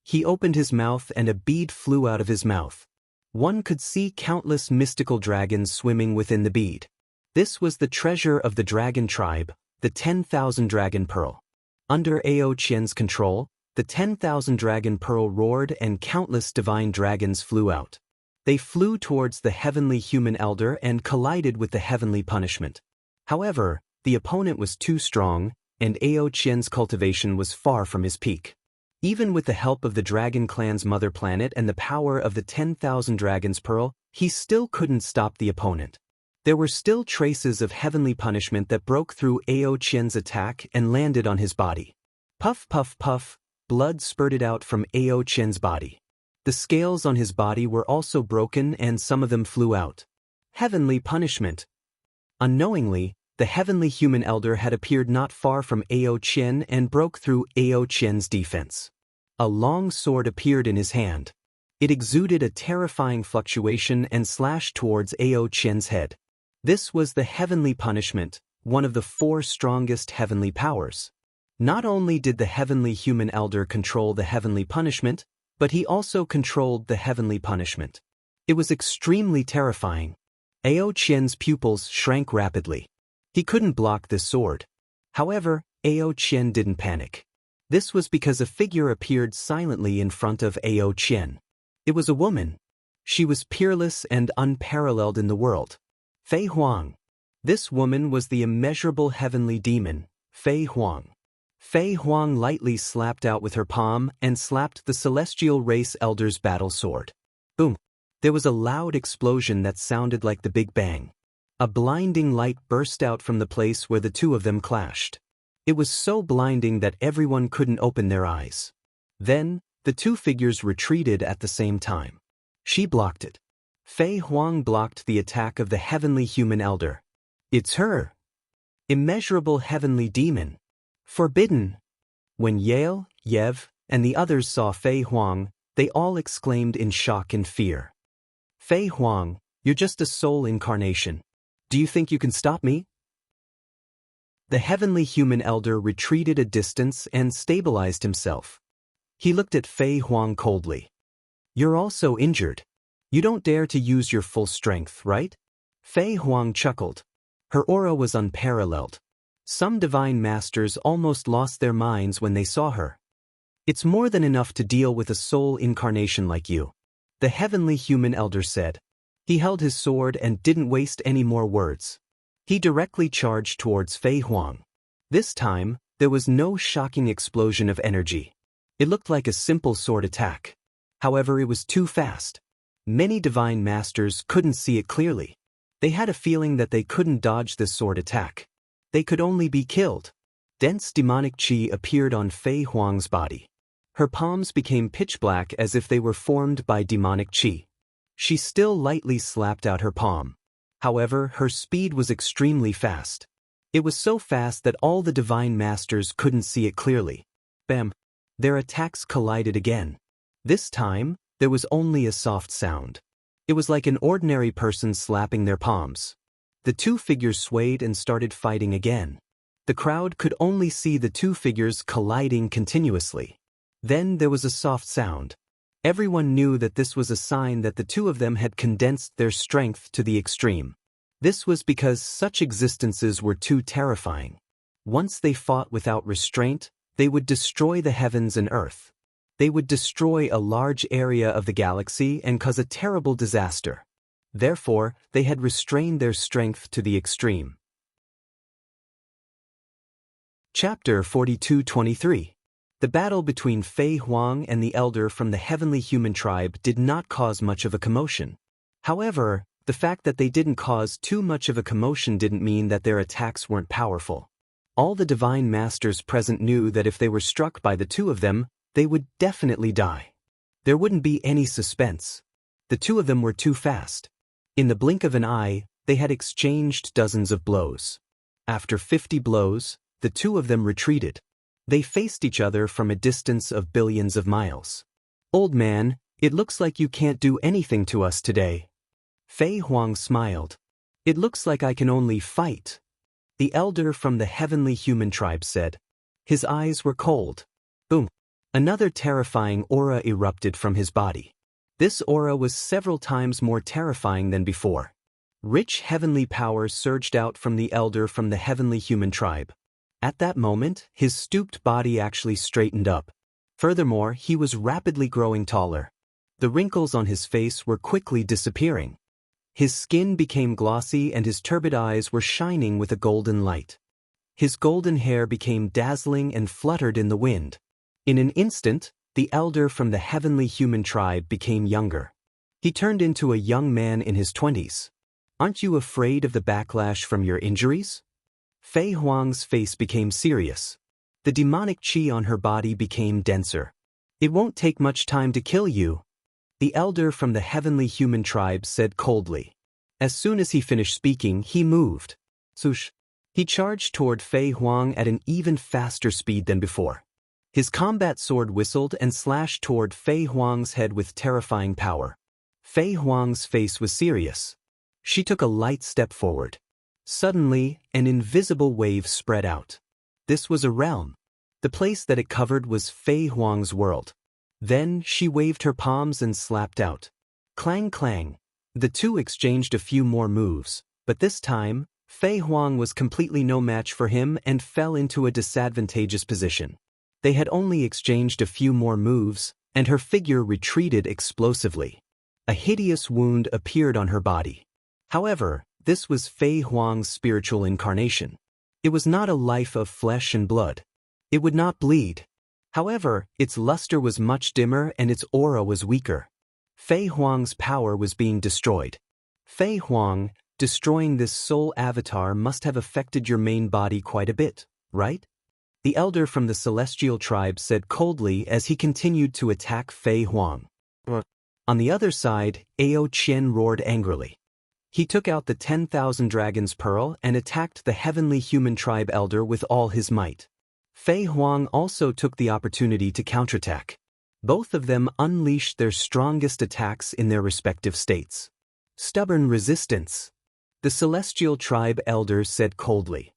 He opened his mouth and a bead flew out of his mouth. One could see countless mystical dragons swimming within the bead. This was the treasure of the dragon tribe, the 10,000 dragon pearl. Under Ao Qian's control, the 10,000 dragon pearl roared and countless divine dragons flew out. They flew towards the heavenly human elder and collided with the heavenly punishment. However, the opponent was too strong, and Ao Qian's cultivation was far from his peak. Even with the help of the Dragon Clan's mother planet and the power of the 10,000 dragons pearl, he still couldn't stop the opponent. There were still traces of heavenly punishment that broke through Ao Qian's attack and landed on his body. Puff, puff, puff, blood spurted out from Ao Qian's body. The scales on his body were also broken and some of them flew out. Heavenly punishment. Unknowingly, the heavenly human elder had appeared not far from Ao Qian and broke through Ao Qian's defense. A long sword appeared in his hand. It exuded a terrifying fluctuation and slashed towards Ao Qian's head. This was the heavenly punishment, one of the 4 strongest heavenly powers. Not only did the heavenly human elder control the heavenly punishment, but he also controlled the heavenly punishment. It was extremely terrifying. Ao Qian's pupils shrank rapidly. He couldn't block this sword. However, Ao Qian didn't panic. This was because a figure appeared silently in front of Ao Qian. It was a woman. She was peerless and unparalleled in the world. Fei Huang. This woman was the immeasurable heavenly demon, Fei Huang. Fei Huang lightly slapped out with her palm and slapped the celestial race elder's battle sword. Boom! There was a loud explosion that sounded like the Big Bang. A blinding light burst out from the place where the two of them clashed. It was so blinding that everyone couldn't open their eyes. Then, the two figures retreated at the same time. She blocked it. Fei Huang blocked the attack of the heavenly human elder. It's her! Immeasurable heavenly demon! Forbidden! When Yale, Yev, and the others saw Fei Huang, they all exclaimed in shock and fear. Fei Huang, you're just a soul incarnation. Do you think you can stop me? The heavenly human elder retreated a distance and stabilized himself. He looked at Fei Huang coldly. You're also injured. You don't dare to use your full strength, right? Fei Huang chuckled. Her aura was unparalleled. Some divine masters almost lost their minds when they saw her. It's more than enough to deal with a soul incarnation like you, the heavenly human elder said. He held his sword and didn't waste any more words. He directly charged towards Fei Huang. This time, there was no shocking explosion of energy. It looked like a simple sword attack. However, it was too fast. Many divine masters couldn't see it clearly. They had a feeling that they couldn't dodge this sword attack. They could only be killed. Dense demonic chi appeared on Fei Huang's body. Her palms became pitch black as if they were formed by demonic chi. She still lightly slapped out her palm. However, her speed was extremely fast. It was so fast that all the divine masters couldn't see it clearly. Bam! Their attacks collided again. This time, there was only a soft sound. It was like an ordinary person slapping their palms. The two figures swayed and started fighting again. The crowd could only see the two figures colliding continuously. Then there was a soft sound. Everyone knew that this was a sign that the two of them had condensed their strength to the extreme. This was because such existences were too terrifying. Once they fought without restraint, they would destroy the heavens and earth. They would destroy a large area of the galaxy and cause a terrible disaster. Therefore, they had restrained their strength to the extreme. Chapter 42-23. The battle between Fei Huang and the elder from the heavenly human tribe did not cause much of a commotion. However, the fact that they didn't cause too much of a commotion didn't mean that their attacks weren't powerful. All the divine masters present knew that if they were struck by the two of them, they would definitely die. There wouldn't be any suspense. The two of them were too fast. In the blink of an eye, they had exchanged dozens of blows. After 50 blows, the two of them retreated. They faced each other from a distance of billions of miles. Old man, it looks like you can't do anything to us today. Fei Huang smiled. It looks like I can only fight. The elder from the heavenly human tribe said. His eyes were cold. Boom. Another terrifying aura erupted from his body. This aura was several times more terrifying than before. Rich heavenly power surged out from the elder from the heavenly human tribe. At that moment, his stooped body actually straightened up. Furthermore, he was rapidly growing taller. The wrinkles on his face were quickly disappearing. His skin became glossy and his turbid eyes were shining with a golden light. His golden hair became dazzling and fluttered in the wind. In an instant, the elder from the heavenly human tribe became younger. He turned into a young man in his 20s. Aren't you afraid of the backlash from your injuries? Fei Huang's face became serious. The demonic chi on her body became denser. It won't take much time to kill you. The elder from the heavenly human tribe said coldly. As soon as he finished speaking, he moved. Swoosh. He charged toward Fei Huang at an even faster speed than before. His combat sword whistled and slashed toward Fei Huang's head with terrifying power. Fei Huang's face was serious. She took a light step forward. Suddenly, an invisible wave spread out. This was a realm. The place that it covered was Fei Huang's world. Then she waved her palms and slapped out. Clang clang. The two exchanged a few more moves, but this time, Fei Huang was completely no match for him and fell into a disadvantageous position. They had only exchanged a few more moves, and her figure retreated explosively. A hideous wound appeared on her body. However, this was Fei Huang's spiritual incarnation. It was not a life of flesh and blood. It would not bleed. However, its luster was much dimmer and its aura was weaker. Fei Huang's power was being destroyed. Fei Huang, destroying this soul avatar must have affected your main body quite a bit, right? The elder from the celestial tribe said coldly as he continued to attack Fei Huang. On the other side, Ao Qian roared angrily. He took out the 10,000 Dragon's Pearl and attacked the heavenly human tribe elder with all his might. Fei Huang also took the opportunity to counterattack. Both of them unleashed their strongest attacks in their respective states. Stubborn resistance, the celestial tribe elder said coldly.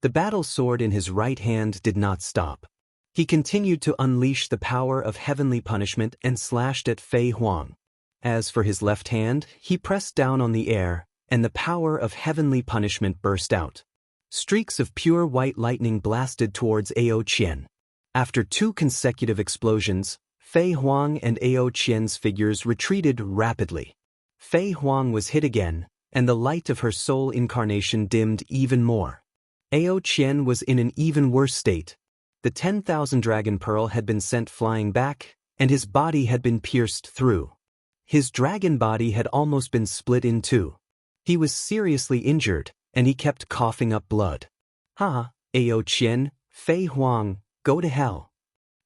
The battle sword in his right hand did not stop. He continued to unleash the power of heavenly punishment and slashed at Fei Huang. As for his left hand, he pressed down on the air, and the power of heavenly punishment burst out. Streaks of pure white lightning blasted towards Ao Qian. After 2 consecutive explosions, Fei Huang and Ao Qian's figures retreated rapidly. Fei Huang was hit again, and the light of her soul incarnation dimmed even more. Ao Qian was in an even worse state. The 10,000 Dragon Pearl had been sent flying back, and his body had been pierced through. His dragon body had almost been split in two. He was seriously injured, and he kept coughing up blood. Ha, Ao Qian, Fei Huang, go to hell.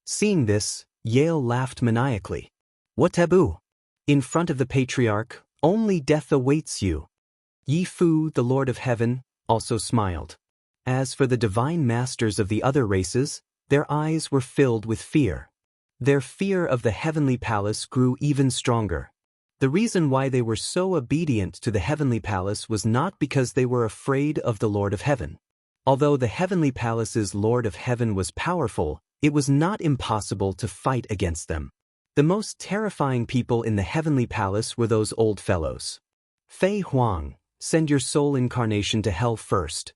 Seeing this, Yale laughed maniacally. What taboo? In front of the patriarch, only death awaits you. Yi Fu, the Lord of Heaven, also smiled. As for the divine masters of the other races, their eyes were filled with fear. Their fear of the heavenly palace grew even stronger. The reason why they were so obedient to the heavenly palace was not because they were afraid of the Lord of Heaven. Although the heavenly palace's Lord of Heaven was powerful, it was not impossible to fight against them. The most terrifying people in the heavenly palace were those old fellows. Fei Huang, send your soul incarnation to hell first.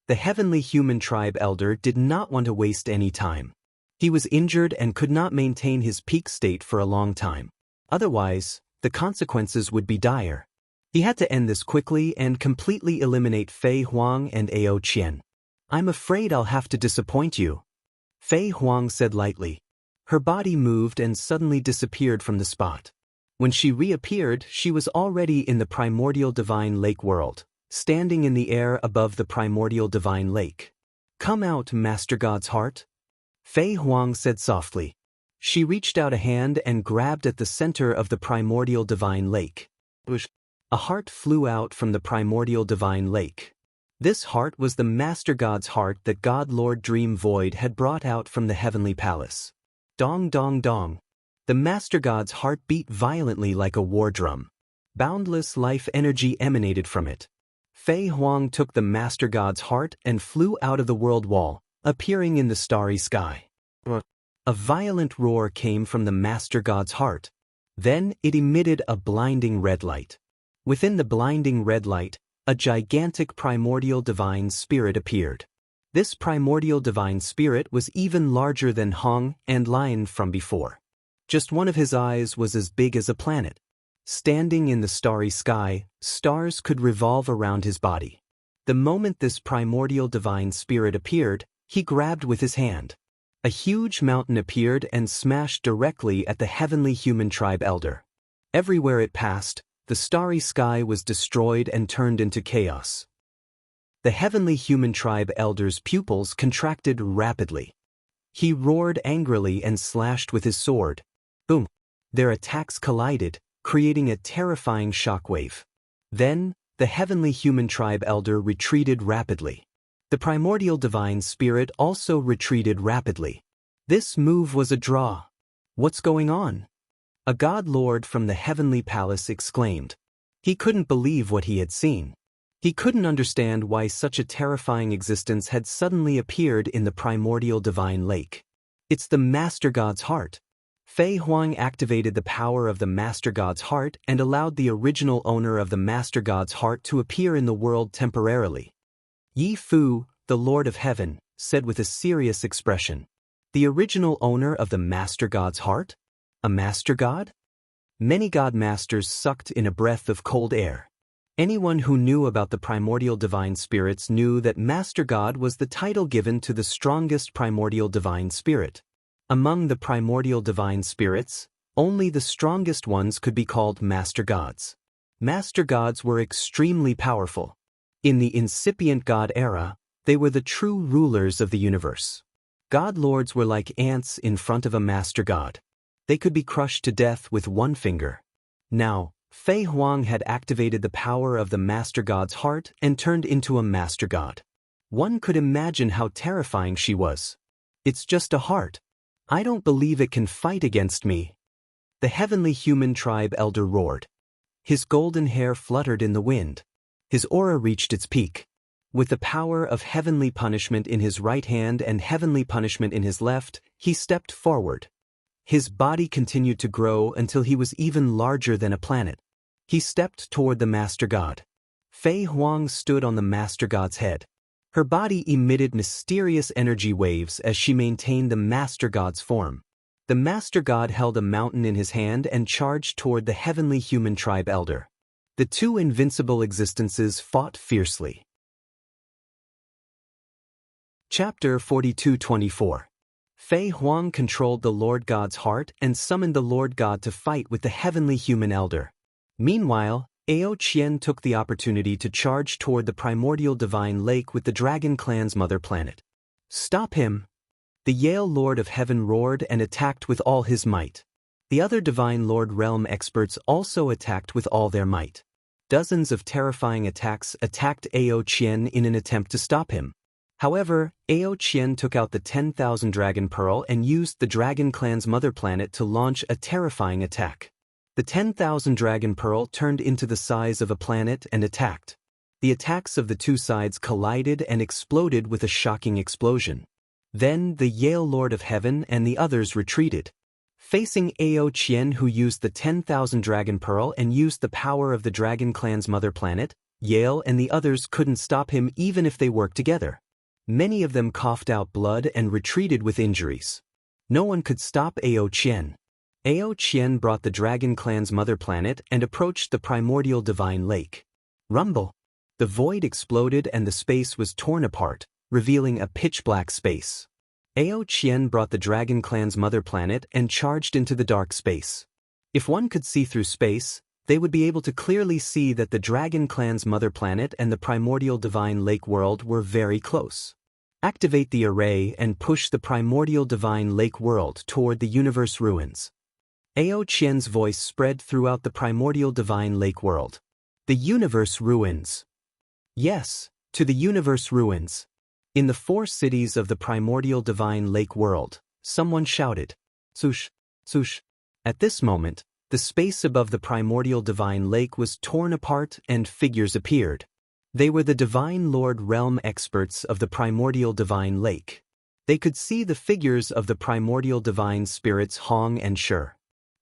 The heavenly human tribe elder did not want to waste any time. He was injured and could not maintain his peak state for a long time. Otherwise, the consequences would be dire. He had to end this quickly and completely eliminate Fei Huang and Ao Qian. I'm afraid I'll have to disappoint you, Fei Huang said lightly. Her body moved and suddenly disappeared from the spot. When she reappeared, she was already in the primordial divine lake world, standing in the air above the primordial divine lake. Come out, Master God's heart, Fei Huang said softly. She reached out a hand and grabbed at the center of the primordial divine lake. A heart flew out from the primordial divine lake. This heart was the Master God's heart that God Lord Dream Void had brought out from the heavenly palace. Dong dong dong. The Master God's heart beat violently like a war drum. Boundless life energy emanated from it. Fei Huang took the Master God's heart and flew out of the world wall, appearing in the starry sky. A violent roar came from the Master God's heart. Then it emitted a blinding red light. Within the blinding red light, a gigantic primordial divine spirit appeared. This primordial divine spirit was even larger than Hong and Lion from before. Just one of his eyes was as big as a planet. Standing in the starry sky, stars could revolve around his body. The moment this primordial divine spirit appeared, he grabbed with his hand. A huge mountain appeared and smashed directly at the heavenly human tribe elder. Everywhere it passed, the starry sky was destroyed and turned into chaos. The heavenly human tribe elder's pupils contracted rapidly. He roared angrily and slashed with his sword. Boom! Their attacks collided, creating a terrifying shockwave. Then, the heavenly human tribe elder retreated rapidly. The primordial divine spirit also retreated rapidly. This move was a draw. What's going on? A god lord from the heavenly palace exclaimed. He couldn't believe what he had seen. He couldn't understand why such a terrifying existence had suddenly appeared in the primordial divine lake. It's the Master God's heart. Fei Huang activated the power of the Master God's heart and allowed the original owner of the Master God's heart to appear in the world temporarily. Yi Fu, the Lord of Heaven, said with a serious expression. The original owner of the Master God's heart? A Master God? Many God Masters sucked in a breath of cold air. Anyone who knew about the primordial divine spirits knew that Master God was the title given to the strongest primordial divine spirit. Among the primordial divine spirits, only the strongest ones could be called Master Gods. Master Gods were extremely powerful. In the incipient God era, they were the true rulers of the universe. God Lords were like ants in front of a Master God. They could be crushed to death with one finger. Now, Fei Huang had activated the power of the Master God's heart and turned into a Master God. One could imagine how terrifying she was. It's just a heart. I don't believe it can fight against me. The heavenly human tribe elder roared. His golden hair fluttered in the wind. His aura reached its peak. With the power of heavenly punishment in his right hand and heavenly punishment in his left, he stepped forward. His body continued to grow until he was even larger than a planet. He stepped toward the Master God. Fei Huang stood on the Master God's head. Her body emitted mysterious energy waves as she maintained the Master God's form. The Master God held a mountain in his hand and charged toward the heavenly human tribe elder. The two invincible existences fought fiercely. Chapter 42-24. Fei Huang controlled the Lord God's heart and summoned the Lord God to fight with the heavenly human elder. Meanwhile, Ao Qian took the opportunity to charge toward the primordial divine lake with the Dragon Clan's mother planet. Stop him! The Yale Lord of Heaven roared and attacked with all his might. The other Divine Lord Realm experts also attacked with all their might. Dozens of terrifying attacks attacked Ao Qian in an attempt to stop him. However, Ao Qian took out the 10,000 Dragon Pearl and used the Dragon Clan's mother planet to launch a terrifying attack. The 10,000 Dragon Pearl turned into the size of a planet and attacked. The attacks of the two sides collided and exploded with a shocking explosion. Then the Yale Lord of Heaven and the others retreated. Facing Ao Qian, who used the 10,000 Dragon Pearl and used the power of the Dragon Clan's mother planet, Yale and the others couldn't stop him even if they worked together. Many of them coughed out blood and retreated with injuries. No one could stop Ao Qian. Ao Qian brought the Dragon Clan's mother planet and approached the primordial divine lake. Rumble! The void exploded and the space was torn apart, revealing a pitch-black space. Ao Qian brought the Dragon Clan's mother planet and charged into the dark space. If one could see through space, they would be able to clearly see that the Dragon Clan's mother planet and the primordial divine lake world were very close. Activate the array and push the primordial divine lake world toward the universe ruins. Ao Qian's voice spread throughout the primordial divine lake world. The universe ruins. Yes, to the universe ruins. In the 4 cities of the primordial divine lake world, someone shouted, "Swoosh, swoosh." At this moment, the space above the primordial divine lake was torn apart and figures appeared. They were the Divine Lord Realm experts of the primordial divine lake. They could see the figures of the primordial divine spirits Hong and Shi.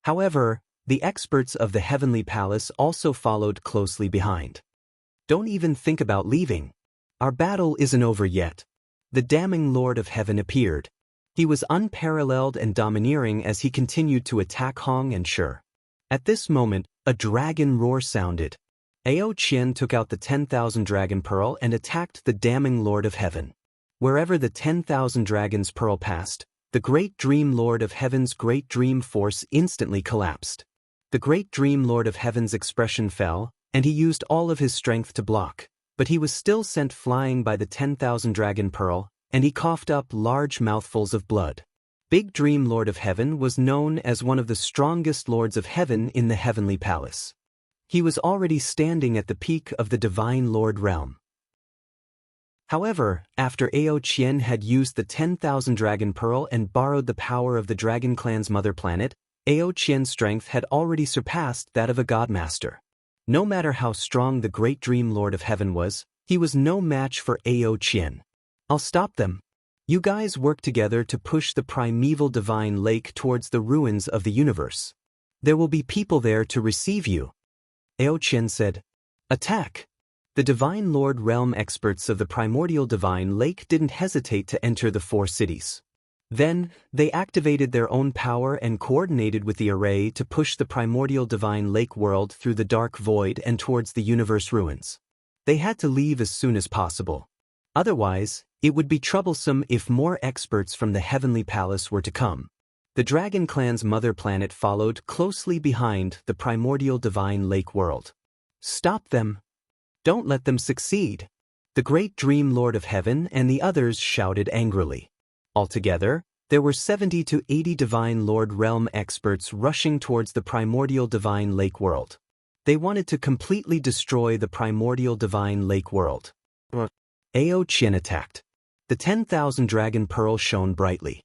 However, the experts of the heavenly palace also followed closely behind. Don't even think about leaving. Our battle isn't over yet. The damning Lord of Heaven appeared. He was unparalleled and domineering as he continued to attack Hong and Shi. At this moment, a dragon roar sounded. Ao Qian took out the 10,000 Dragon Pearl and attacked the damning Lord of Heaven. Wherever the 10,000 Dragon's Pearl passed, the Great Dream Lord of Heaven's Great Dream Force instantly collapsed. The Great Dream Lord of Heaven's expression fell, and he used all of his strength to block, but he was still sent flying by the 10,000 Dragon Pearl, and he coughed up large mouthfuls of blood. Big Dream Lord of Heaven was known as one of the strongest Lords of Heaven in the Heavenly Palace. He was already standing at the peak of the Divine Lord realm. However, after Ao Qian had used the 10,000 Dragon Pearl and borrowed the power of the Dragon Clan's mother planet, Ao Qian's strength had already surpassed that of a Godmaster. No matter how strong the Great Dream Lord of Heaven was, he was no match for Ao Qian. I'll stop them. You guys work together to push the primeval divine lake towards the ruins of the universe. There will be people there to receive you. Ao Qian said, "Attack!" The Divine Lord realm experts of the primordial divine lake didn't hesitate to enter the 4 cities. Then, they activated their own power and coordinated with the array to push the primordial divine lake world through the dark void and towards the universe ruins. They had to leave as soon as possible. Otherwise, it would be troublesome if more experts from the Heavenly Palace were to come. The Dragon Clan's mother planet followed closely behind the primordial divine lake world. Stop them! Don't let them succeed! The great Dream Lord of Heaven and the others shouted angrily. Altogether, there were 70 to 80 Divine Lord Realm experts rushing towards the primordial divine lake world. They wanted to completely destroy the primordial divine lake world. Ao Qian attacked. The 10,000 dragon pearl shone brightly.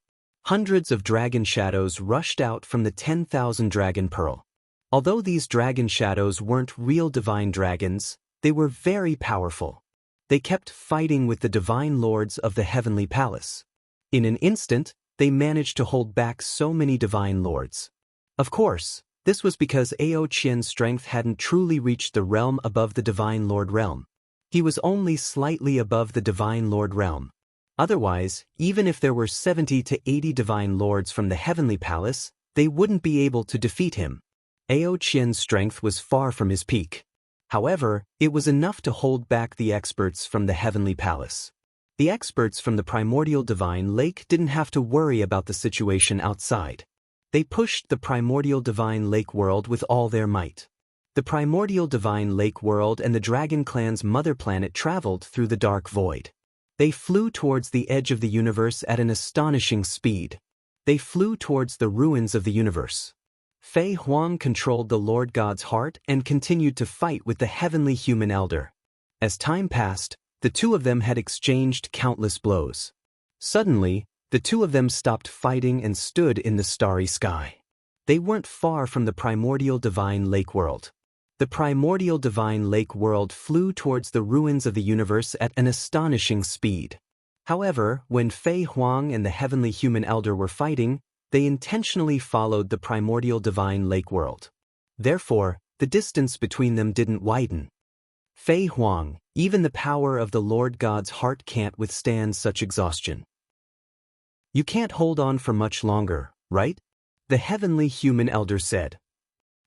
Hundreds of dragon shadows rushed out from the 10,000 dragon pearl. Although these dragon shadows weren't real divine dragons, they were very powerful. They kept fighting with the divine lords of the Heavenly Palace. In an instant, they managed to hold back so many divine lords. Of course, this was because Ao Qian's strength hadn't truly reached the realm above the divine lord realm. He was only slightly above the divine lord realm. Otherwise, even if there were 70 to 80 divine lords from the Heavenly Palace, they wouldn't be able to defeat him. Ao Qian's strength was far from his peak. However, it was enough to hold back the experts from the Heavenly Palace. The experts from the primordial divine lake didn't have to worry about the situation outside. They pushed the primordial divine lake world with all their might. The primordial divine lake world and the Dragon Clan's mother planet traveled through the dark void. They flew towards the edge of the universe at an astonishing speed. They flew towards the ruins of the universe. Fei Huang controlled the Lord God's heart and continued to fight with the heavenly human elder. As time passed, the two of them had exchanged countless blows. Suddenly, the two of them stopped fighting and stood in the starry sky. They weren't far from the primordial divine lake world. The primordial divine lake world flew towards the ruins of the universe at an astonishing speed. However, when Fei Huang and the heavenly human elder were fighting, they intentionally followed the primordial divine lake world. Therefore, the distance between them didn't widen. Fei Huang, even the power of the Lord God's heart can't withstand such exhaustion. You can't hold on for much longer, right? The heavenly human elder said.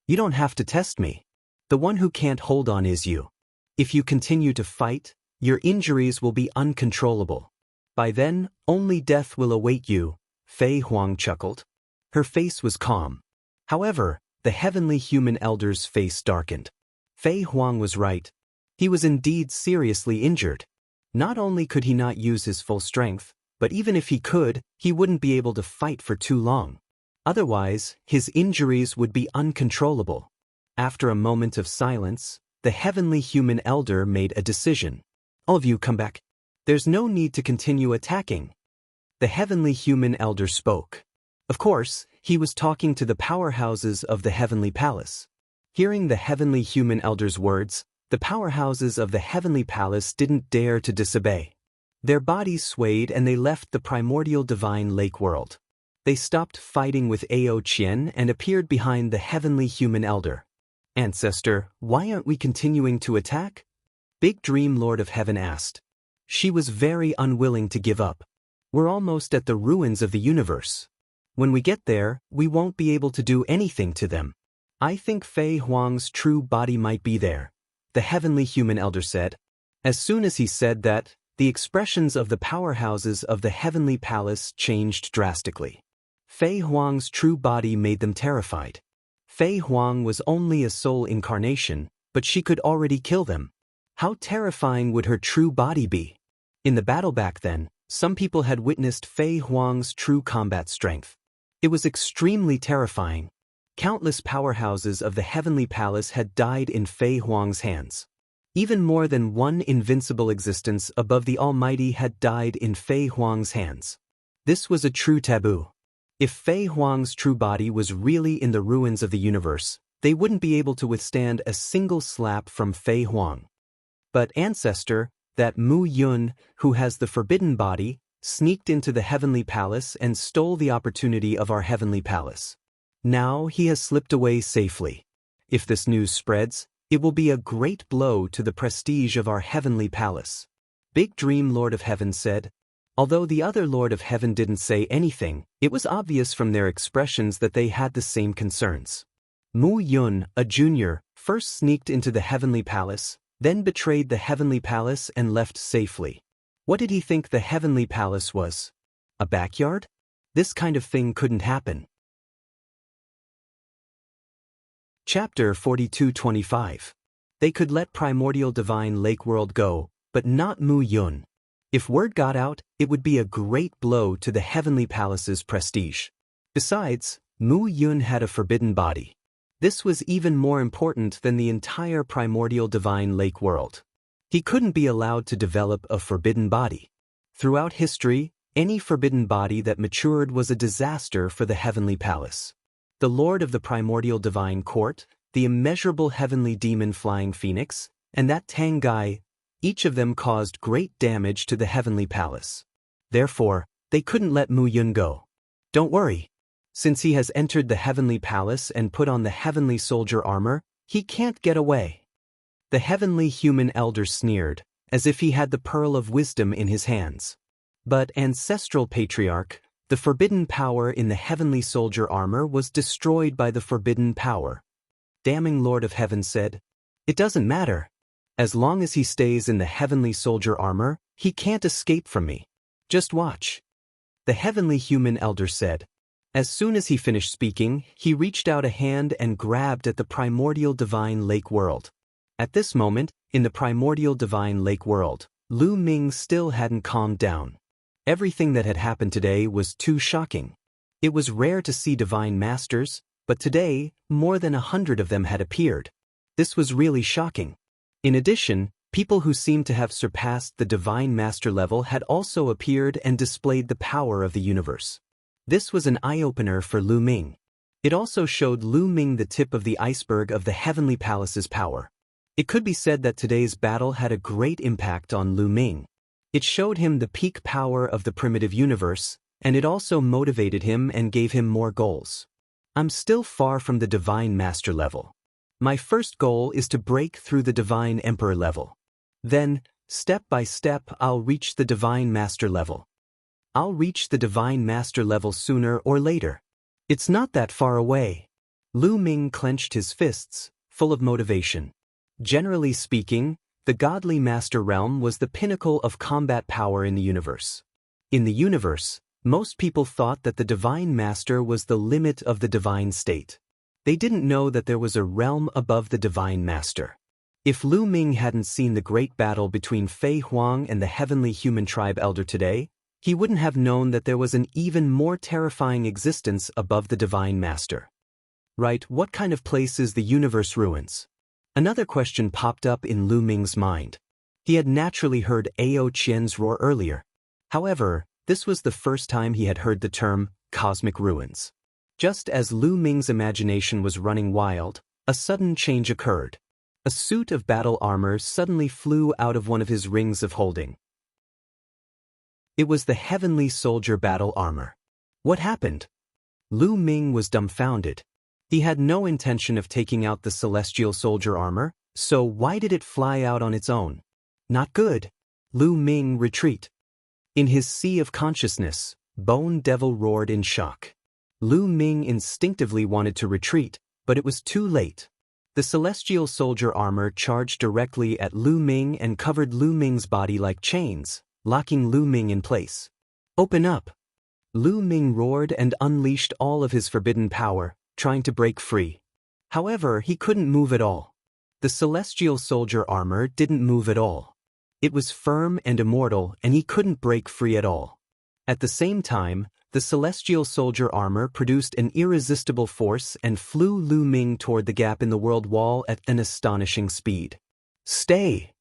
You don't have to test me. The one who can't hold on is you. If you continue to fight, your injuries will be uncontrollable. By then, only death will await you, Fei Huang chuckled. Her face was calm. However, the heavenly human elder's face darkened. Fei Huang was right. He was indeed seriously injured. Not only could he not use his full strength, but even if he could, he wouldn't be able to fight for too long. Otherwise, his injuries would be uncontrollable. After a moment of silence, the heavenly human elder made a decision. All of you come back. There's no need to continue attacking. The heavenly human elder spoke. Of course, he was talking to the powerhouses of the Heavenly Palace. Hearing the heavenly human elder's words, the powerhouses of the Heavenly Palace didn't dare to disobey. Their bodies swayed and they left the primordial divine lake world. They stopped fighting with Ao Qian and appeared behind the heavenly human elder. Ancestor, why aren't we continuing to attack? Big Dream Lord of Heaven asked. She was very unwilling to give up. We're almost at the ruins of the universe. When we get there, we won't be able to do anything to them. I think Fei Huang's true body might be there, the heavenly human elder said. As soon as he said that, the expressions of the powerhouses of the Heavenly Palace changed drastically. Fei Huang's true body made them terrified. Fei Huang was only a soul incarnation, but she could already kill them. How terrifying would her true body be? In the battle back then, some people had witnessed Fei Huang's true combat strength. It was extremely terrifying. Countless powerhouses of the Heavenly Palace had died in Fei Huang's hands. Even more than one invincible existence above the Almighty had died in Fei Huang's hands. This was a true taboo. If Fei Huang's true body was really in the ruins of the universe, they wouldn't be able to withstand a single slap from Fei Huang. But Ancestor, that Mu Yun, who has the forbidden body, sneaked into the Heavenly Palace and stole the opportunity of our Heavenly Palace. Now he has slipped away safely. If this news spreads, it will be a great blow to the prestige of our Heavenly Palace. Big Dream Lord of Heaven said. Although the other Lord of Heaven didn't say anything, it was obvious from their expressions that they had the same concerns. Mu Yun, a junior, first sneaked into the heavenly palace, then betrayed the heavenly palace and left safely. What did he think the heavenly palace was? A backyard? This kind of thing couldn't happen. Chapter 42-25. They could let primordial divine lake world go, but not Mu Yun. If word got out, it would be a great blow to the heavenly palace's prestige. Besides, Mu Yun had a forbidden body. This was even more important than the entire primordial divine lake world. He couldn't be allowed to develop a forbidden body. Throughout history, any forbidden body that matured was a disaster for the heavenly palace. The Lord of the primordial divine court, the immeasurable heavenly demon flying phoenix, and that Tangai, each of them caused great damage to the heavenly palace. Therefore, they couldn't let Mu Yun go. Don't worry. Since he has entered the heavenly palace and put on the heavenly soldier armor, he can't get away. The heavenly human elder sneered, as if he had the pearl of wisdom in his hands. But ancestral patriarch, the forbidden power in the heavenly soldier armor was destroyed by the forbidden power. Damning Lord of Heaven said, "It doesn't matter. As long as he stays in the heavenly soldier armor, he can't escape from me. Just watch." The heavenly human elder said. As soon as he finished speaking, he reached out a hand and grabbed at the primordial divine lake world. At this moment, in the primordial divine lake world, Lu Ming still hadn't calmed down. Everything that had happened today was too shocking. It was rare to see divine masters, but today, more than 100 of them had appeared. This was really shocking. In addition, people who seemed to have surpassed the divine master level had also appeared and displayed the power of the universe. This was an eye-opener for Lu Ming. It also showed Lu Ming the tip of the iceberg of the heavenly palace's power. It could be said that today's battle had a great impact on Lu Ming. It showed him the peak power of the primitive universe, and it also motivated him and gave him more goals. I'm still far from the divine master level. My first goal is to break through the divine emperor level. Then, step by step, I'll reach the divine master level. I'll reach the divine master level sooner or later. It's not that far away. Lu Ming clenched his fists, full of motivation. Generally speaking, the godly master realm was the pinnacle of combat power in the universe. In the universe, most people thought that the divine master was the limit of the divine state. They didn't know that there was a realm above the divine master. If Lu Ming hadn't seen the great battle between Fei Huang and the heavenly human tribe elder today, he wouldn't have known that there was an even more terrifying existence above the divine master. Right, what kind of place is the universe ruins? Another question popped up in Lu Ming's mind. He had naturally heard Ao Qian's roar earlier. However, this was the first time he had heard the term cosmic ruins. Just as Lu Ming's imagination was running wild, a sudden change occurred. A suit of battle armor suddenly flew out of one of his rings of holding. It was the heavenly soldier battle armor. What happened? Lu Ming was dumbfounded. He had no intention of taking out the celestial soldier armor, so why did it fly out on its own? Not good. Lu Ming, retreat. In his sea of consciousness, Bone Devil roared in shock. Lu Ming instinctively wanted to retreat, but it was too late. The celestial soldier armor charged directly at Lu Ming and covered Lu Ming's body like chains, locking Lu Ming in place. Open up! Lu Ming roared and unleashed all of his forbidden power, trying to break free. However, he couldn't move at all. The celestial soldier armor didn't move at all. It was firm and immortal, and he couldn't break free at all. At the same time, the celestial soldier armor produced an irresistible force and flew Lu Ming toward the gap in the world wall at an astonishing speed. Stay!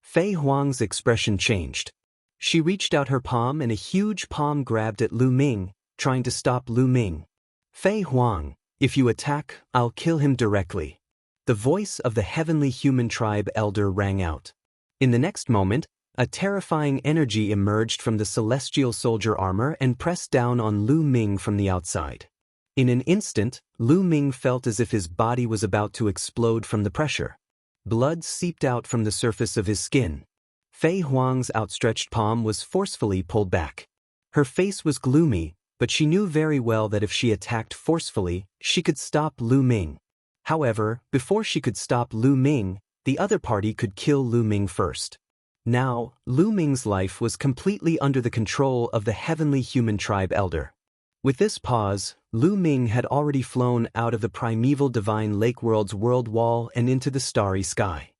Fei Huang's expression changed. She reached out her palm and a huge palm grabbed at Lu Ming, trying to stop Lu Ming. Fei Huang, if you attack, I'll kill him directly. The voice of the heavenly human tribe elder rang out. In the next moment, a terrifying energy emerged from the celestial soldier armor and pressed down on Lu Ming from the outside. In an instant, Lu Ming felt as if his body was about to explode from the pressure. Blood seeped out from the surface of his skin. Fei Huang's outstretched palm was forcefully pulled back. Her face was gloomy, but she knew very well that if she attacked forcefully, she could stop Lu Ming. However, before she could stop Lu Ming, the other party could kill Lu Ming first. Now, Lu Ming's life was completely under the control of the heavenly human tribe elder. With this pause, Lu Ming had already flown out of the primeval divine lake world's world wall and into the starry sky.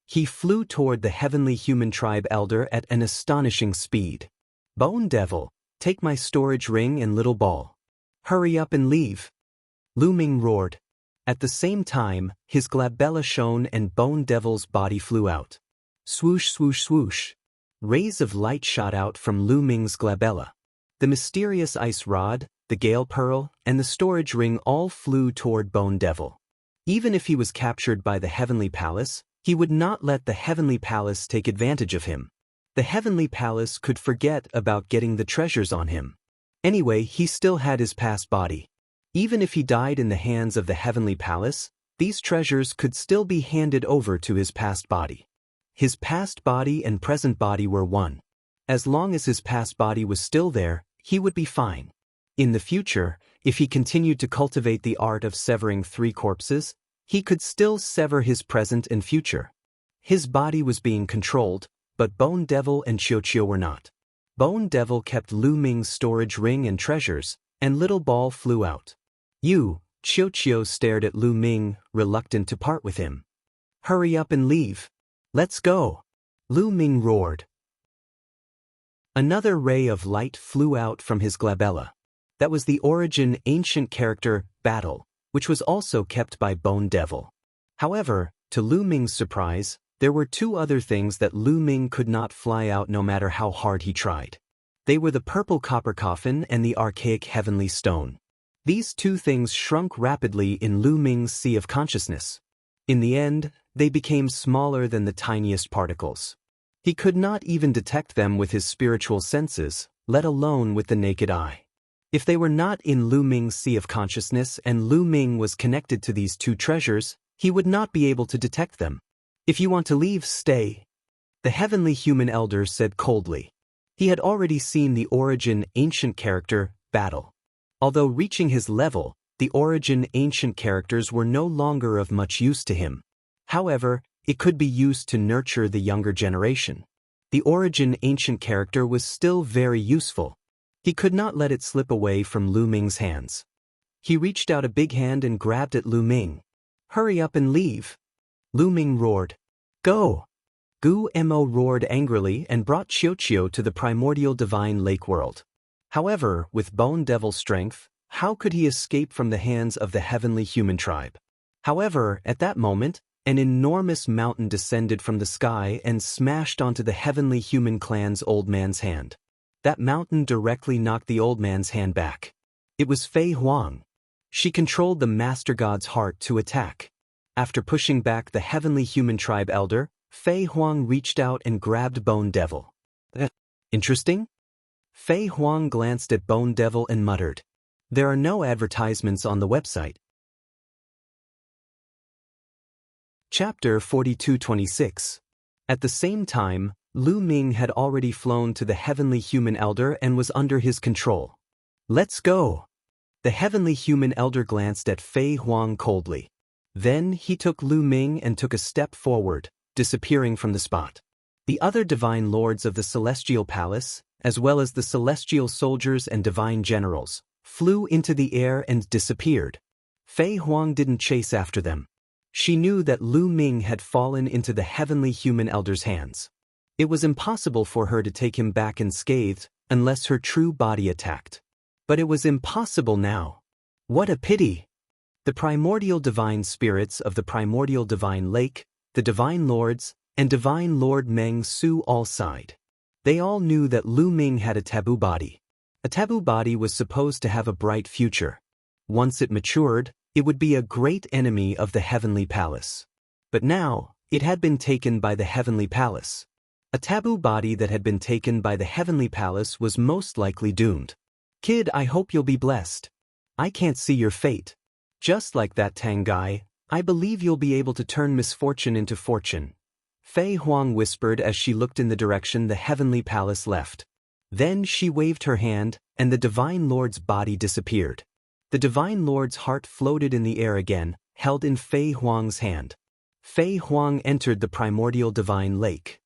He flew toward the heavenly human tribe elder at an astonishing speed. Bone Devil, take my storage ring and little ball. Hurry up and leave. Lu Ming roared. At the same time, his glabella shone and Bone Devil's body flew out. Swoosh, swoosh, swoosh. Rays of light shot out from Lu Ming's glabella. The mysterious ice rod, the gale pearl, and the storage ring all flew toward Bone Devil. Even if he was captured by the Heavenly Palace, he would not let the Heavenly Palace take advantage of him. The Heavenly Palace could forget about getting the treasures on him. Anyway, he still had his past body. Even if he died in the hands of the Heavenly Palace, these treasures could still be handed over to his past body. His past body and present body were one. As long as his past body was still there, he would be fine. In the future, if he continued to cultivate the art of severing 3 corpses, he could still sever his present and future. His body was being controlled, but Bone Devil and Qiu were not. Bone Devil kept Lu Ming's storage ring and treasures, and Little Ball flew out. Qiu stared at Lu Ming, reluctant to part with him. Hurry up and leave. Let's go. Lu Ming roared. Another ray of light flew out from his glabella. That was the origin ancient character, Battle, which was also kept by Bone Devil. However, to Lu Ming's surprise, there were 2 other things that Lu Ming could not fly out no matter how hard he tried. They were the purple copper coffin and the archaic heavenly stone. These 2 things shrunk rapidly in Lu Ming's sea of consciousness. In the end, they became smaller than the tiniest particles. He could not even detect them with his spiritual senses, let alone with the naked eye. If they were not in Lu Ming's sea of consciousness and Lu Ming was connected to these 2 treasures, he would not be able to detect them. If you want to leave, stay. The heavenly human elder said coldly. He had already seen the origin ancient character, Battle. Although reaching his level, the origin ancient characters were no longer of much use to him. However, it could be used to nurture the younger generation. The origin ancient character was still very useful. He could not let it slip away from Lu Ming's hands. He reached out a big hand and grabbed at Lu Ming. Hurry up and leave. Lu Ming roared. Go! Gu Mo roared angrily and brought Qiu to the primordial divine lake world. However, with Bone Devil's strength, how could he escape from the hands of the heavenly human tribe? However, at that moment, an enormous mountain descended from the sky and smashed onto the heavenly human clan's old man's hand. That mountain directly knocked the old man's hand back. It was Fei Huang. She controlled the Master God's heart to attack. After pushing back the heavenly human tribe elder, Fei Huang reached out and grabbed Bone Devil. Interesting? Fei Huang glanced at Bone Devil and muttered. There are no advertisements on the website. Chapter 42-26. At the same time, Lu Ming had already flown to the heavenly human elder and was under his control. Let's go. The heavenly human elder glanced at Fei Huang coldly. Then he took Lu Ming and took a step forward, disappearing from the spot. The other divine lords of the celestial palace, as well as the celestial soldiers and divine generals, flew into the air and disappeared. Fei Huang didn't chase after them. She knew that Lu Ming had fallen into the heavenly human elder's hands. It was impossible for her to take him back unscathed unless her true body attacked. But it was impossible now. What a pity! The primordial divine spirits of the primordial divine lake, the divine lords, and divine Lord Meng Su all sighed. They all knew that Lu Ming had a taboo body. A taboo body was supposed to have a bright future. Once it matured, it would be a great enemy of the heavenly palace. But now, it had been taken by the heavenly palace. A taboo body that had been taken by the heavenly palace was most likely doomed. Kid, I hope you'll be blessed. I can't see your fate. Just like that Tang guy, I believe you'll be able to turn misfortune into fortune. Fei Huang whispered as she looked in the direction the heavenly palace left. Then she waved her hand, and the Divine Lord's body disappeared. The Divine Lord's heart floated in the air again, held in Fei Huang's hand. Fei Huang entered the primordial divine lake.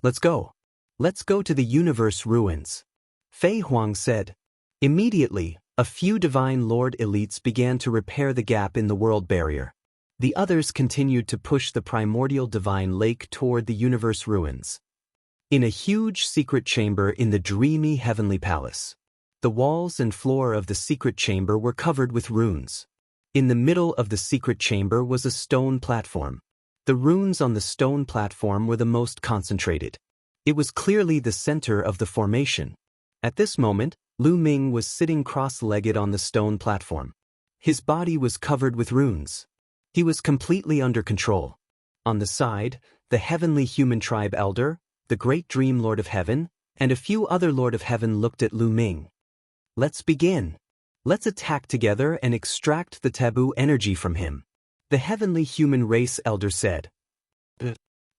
Let's go. Let's go to the universe ruins. Fei Huang said. Immediately, a few Divine Lord elites began to repair the gap in the world barrier. The others continued to push the primordial divine lake toward the universe ruins. In a huge secret chamber in the dreamy heavenly palace. The walls and floor of the secret chamber were covered with runes. In the middle of the secret chamber was a stone platform. The runes on the stone platform were the most concentrated. It was clearly the center of the formation. At this moment, Lu Ming was sitting cross-legged on the stone platform. His body was covered with runes. He was completely under control. On the side, the heavenly human tribe elder, the great dream Lord of Heaven, and a few other Lord of Heaven looked at Lu Ming. Let's begin. Let's attack together and extract the taboo energy from him. The heavenly human race elder said.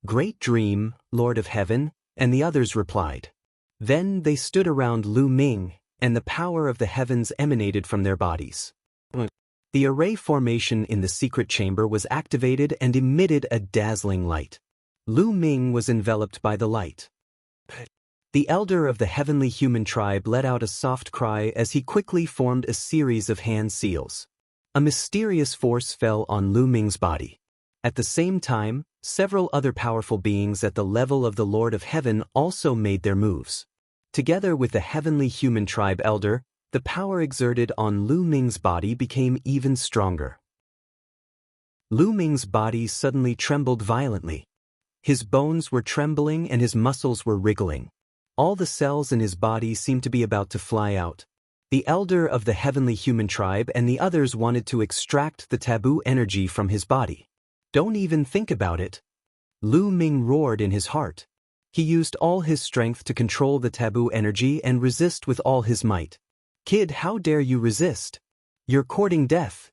Great dream, Lord of Heaven, and the others replied. Then they stood around Lu Ming, and the power of the heavens emanated from their bodies. The array formation in the secret chamber was activated and emitted a dazzling light. Lu Ming was enveloped by the light. The elder of the heavenly human tribe let out a soft cry as he quickly formed a series of hand seals. A mysterious force fell on Lu Ming's body. At the same time, several other powerful beings at the level of the Lord of Heaven also made their moves. Together with the heavenly human tribe elder, the power exerted on Lu Ming's body became even stronger. Lu Ming's body suddenly trembled violently. His bones were trembling and his muscles were wriggling. All the cells in his body seemed to be about to fly out. The elder of the heavenly human tribe and the others wanted to extract the taboo energy from his body. Don't even think about it. Lu Ming roared in his heart. He used all his strength to control the taboo energy and resist with all his might. Kid, how dare you resist? You're courting death.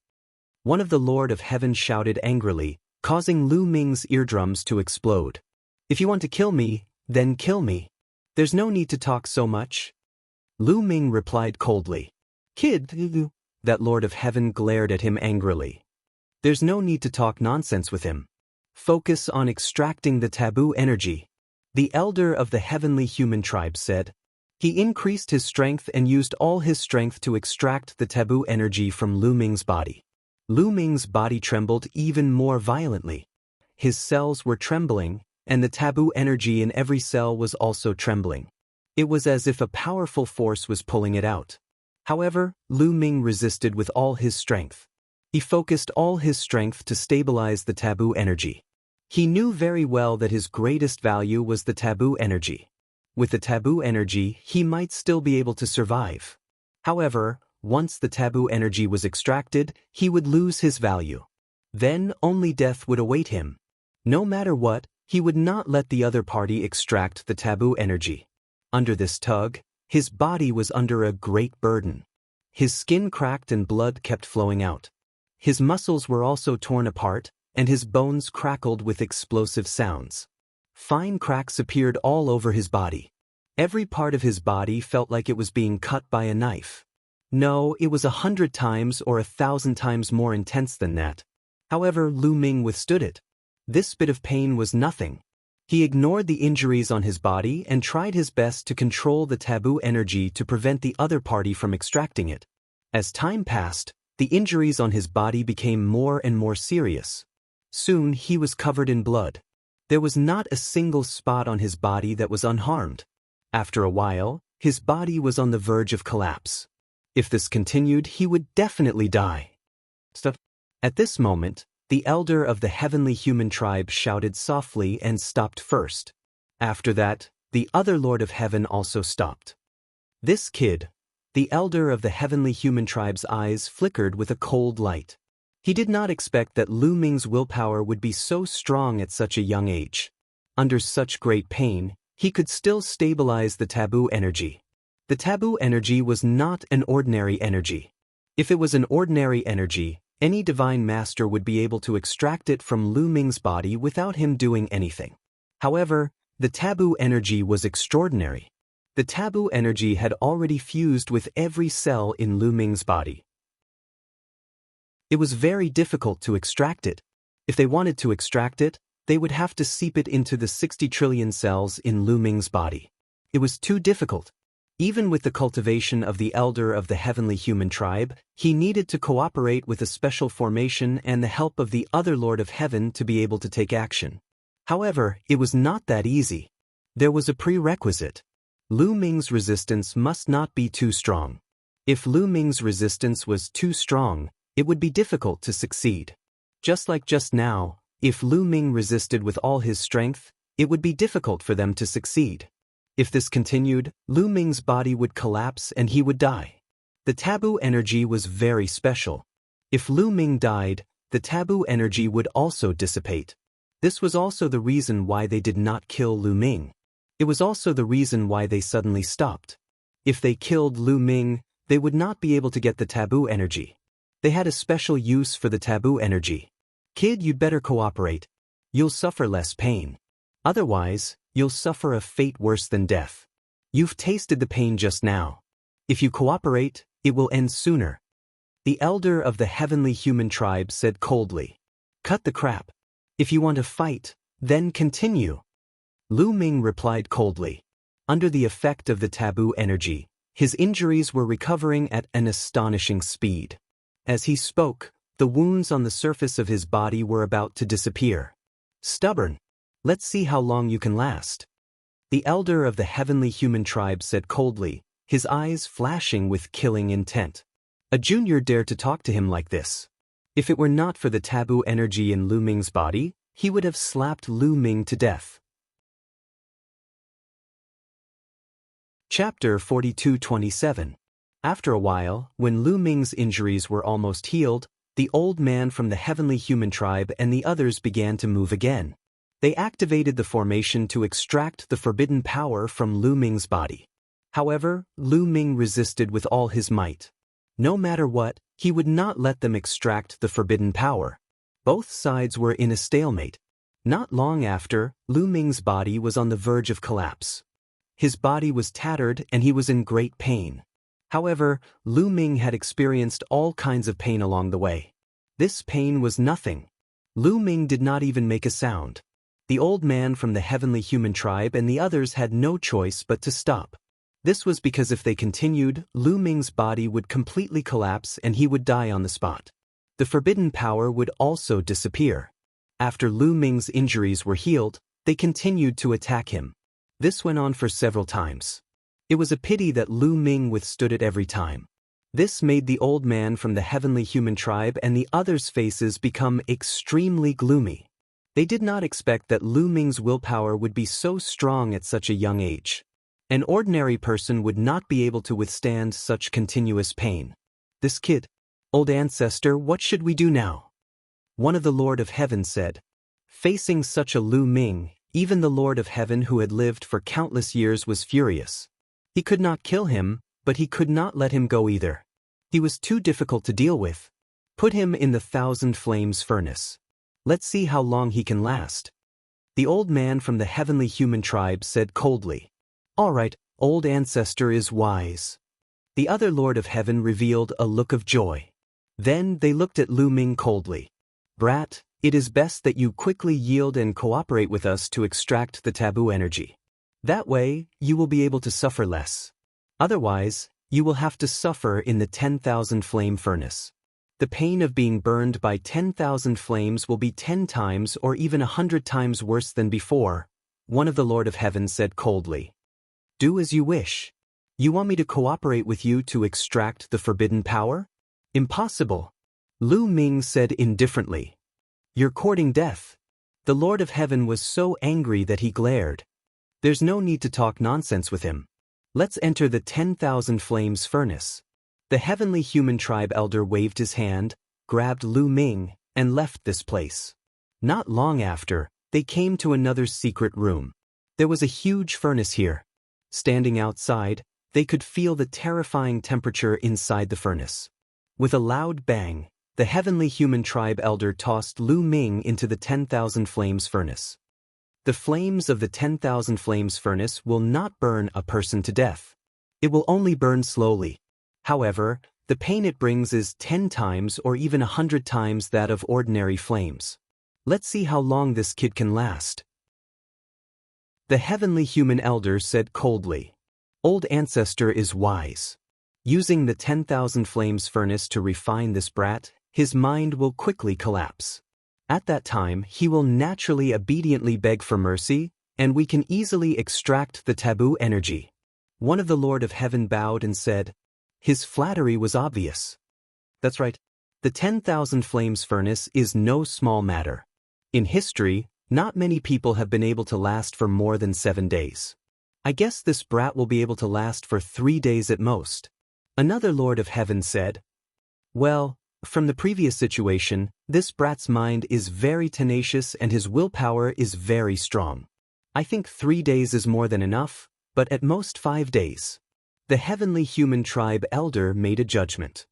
One of the Lord of Heaven shouted angrily, causing Lu Ming's eardrums to explode. If you want to kill me, then kill me. There's no need to talk so much. Lu Ming replied coldly. Kid, that Lord of Heaven glared at him angrily. There's no need to talk nonsense with him. Focus on extracting the taboo energy. The elder of the heavenly human tribe said. He increased his strength and used all his strength to extract the taboo energy from Lu Ming's body. Lu Ming's body trembled even more violently. His cells were trembling, and the taboo energy in every cell was also trembling. It was as if a powerful force was pulling it out. However, Lu Ming resisted with all his strength. He focused all his strength to stabilize the taboo energy. He knew very well that his greatest value was the taboo energy. With the taboo energy, he might still be able to survive. However, once the taboo energy was extracted, he would lose his value. Then only death would await him. No matter what, he would not let the other party extract the taboo energy. Under this tug, his body was under a great burden. His skin cracked and blood kept flowing out. His muscles were also torn apart, and his bones crackled with explosive sounds. Fine cracks appeared all over his body. Every part of his body felt like it was being cut by a knife. No, it was 100 times or 1,000 times more intense than that. However, Lu Ming withstood it. This bit of pain was nothing. He ignored the injuries on his body and tried his best to control the taboo energy to prevent the other party from extracting it. As time passed, the injuries on his body became more and more serious. Soon he was covered in blood. There was not a single spot on his body that was unharmed. After a while, his body was on the verge of collapse. If this continued, he would definitely die. At this moment, the elder of the heavenly human tribe shouted softly and stopped first. After that, the other Lord of Heaven also stopped. This kid, the elder of the heavenly human tribe's eyes flickered with a cold light. He did not expect that Lu Ming's willpower would be so strong at such a young age. Under such great pain, he could still stabilize the taboo energy. The taboo energy was not an ordinary energy. If it was an ordinary energy, any divine master would be able to extract it from Lu Ming's body without him doing anything. However, the taboo energy was extraordinary. The taboo energy had already fused with every cell in Lu Ming's body. It was very difficult to extract it. If they wanted to extract it, they would have to seep it into the 60 trillion cells in Lu Ming's body. It was too difficult. Even with the cultivation of the elder of the heavenly human tribe, he needed to cooperate with a special formation and the help of the other Lord of Heaven to be able to take action. However, it was not that easy. There was a prerequisite. Lu Ming's resistance must not be too strong. If Lu Ming's resistance was too strong, it would be difficult to succeed. Just like just now, if Lu Ming resisted with all his strength, it would be difficult for them to succeed. If this continued, Lu Ming's body would collapse and he would die. The taboo energy was very special. If Lu Ming died, the taboo energy would also dissipate. This was also the reason why they did not kill Lu Ming. It was also the reason why they suddenly stopped. If they killed Lu Ming, they would not be able to get the taboo energy. They had a special use for the taboo energy. Kid, you'd better cooperate. You'll suffer less pain. Otherwise, you'll suffer a fate worse than death. You've tasted the pain just now. If you cooperate, it will end sooner. The elder of the heavenly human tribe said coldly. Cut the crap. If you want to fight, then continue. Lu Ming replied coldly. Under the effect of the taboo energy, his injuries were recovering at an astonishing speed. As he spoke, the wounds on the surface of his body were about to disappear. Stubborn. Let's see how long you can last. The elder of the heavenly human tribe said coldly, his eyes flashing with killing intent. A junior dared to talk to him like this. If it were not for the taboo energy in Lu Ming's body, he would have slapped Lu Ming to death. Chapter 42:27. After a while, when Lu Ming's injuries were almost healed, the old man from the heavenly human tribe and the others began to move again. They activated the formation to extract the forbidden power from Lu Ming's body. However, Lu Ming resisted with all his might. No matter what, he would not let them extract the forbidden power. Both sides were in a stalemate. Not long after, Lu Ming's body was on the verge of collapse. His body was tattered and he was in great pain. However, Lu Ming had experienced all kinds of pain along the way. This pain was nothing. Lu Ming did not even make a sound. The old man from the heavenly human tribe and the others had no choice but to stop. This was because if they continued, Lu Ming's body would completely collapse and he would die on the spot. The forbidden power would also disappear. After Lu Ming's injuries were healed, they continued to attack him. This went on for several times. It was a pity that Lu Ming withstood it every time. This made the old man from the heavenly human tribe and the others' faces become extremely gloomy. They did not expect that Lu Ming's willpower would be so strong at such a young age. An ordinary person would not be able to withstand such continuous pain. This kid. Old ancestor, what should we do now? One of the Lord of Heaven said. Facing such a Lu Ming, even the Lord of Heaven who had lived for countless years was furious. He could not kill him, but he could not let him go either. He was too difficult to deal with. Put him in the 1,000 flames furnace. Let's see how long he can last. The old man from the heavenly human tribe said coldly. All right, old ancestor is wise. The other Lord of Heaven revealed a look of joy. Then they looked at Lu Ming coldly. Brat, it is best that you quickly yield and cooperate with us to extract the taboo energy. That way, you will be able to suffer less. Otherwise, you will have to suffer in the 10,000 flame furnace. The pain of being burned by 10,000 flames will be 10 times or even 100 times worse than before, one of the Lord of Heaven said coldly. Do as you wish. You want me to cooperate with you to extract the forbidden power? Impossible. Lu Ming said indifferently. You're courting death. The Lord of Heaven was so angry that he glared. There's no need to talk nonsense with him. Let's enter the 10,000 flames furnace. The heavenly human tribe elder waved his hand, grabbed Lu Ming, and left this place. Not long after, they came to another secret room. There was a huge furnace here. Standing outside, they could feel the terrifying temperature inside the furnace. With a loud bang, the heavenly human tribe elder tossed Lu Ming into the 10,000 flames furnace. The flames of the 10,000 flames furnace will not burn a person to death. It will only burn slowly. However, the pain it brings is 10 times or even 100 times that of ordinary flames. Let's see how long this kid can last. The heavenly human elder said coldly, "Old ancestor is wise. Using the 10,000 flames furnace to refine this brat, his mind will quickly collapse. At that time, he will naturally obediently beg for mercy, and we can easily extract the taboo energy." One of the Lord of Heaven bowed and said, his flattery was obvious. That's right. The 10,000 flames furnace is no small matter. In history, not many people have been able to last for more than 7 days. I guess this brat will be able to last for 3 days at most. Another Lord of Heaven said, "Well, from the previous situation, this brat's mind is very tenacious and his willpower is very strong. I think 3 days is more than enough, but at most 5 days." The heavenly human tribe elder made a judgment.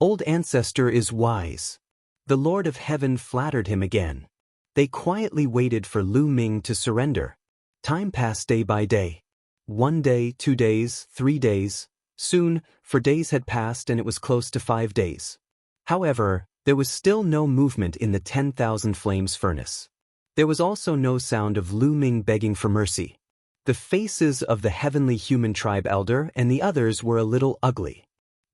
Old ancestor is wise. The Lord of Heaven flattered him again. They quietly waited for Lu Ming to surrender. Time passed day by day. 1 day, 2 days, 3 days. Soon, 4 days had passed and it was close to 5 days. However, there was still no movement in the 10,000 flames furnace. There was also no sound of Lu Ming begging for mercy. The faces of the heavenly human tribe elder and the others were a little ugly.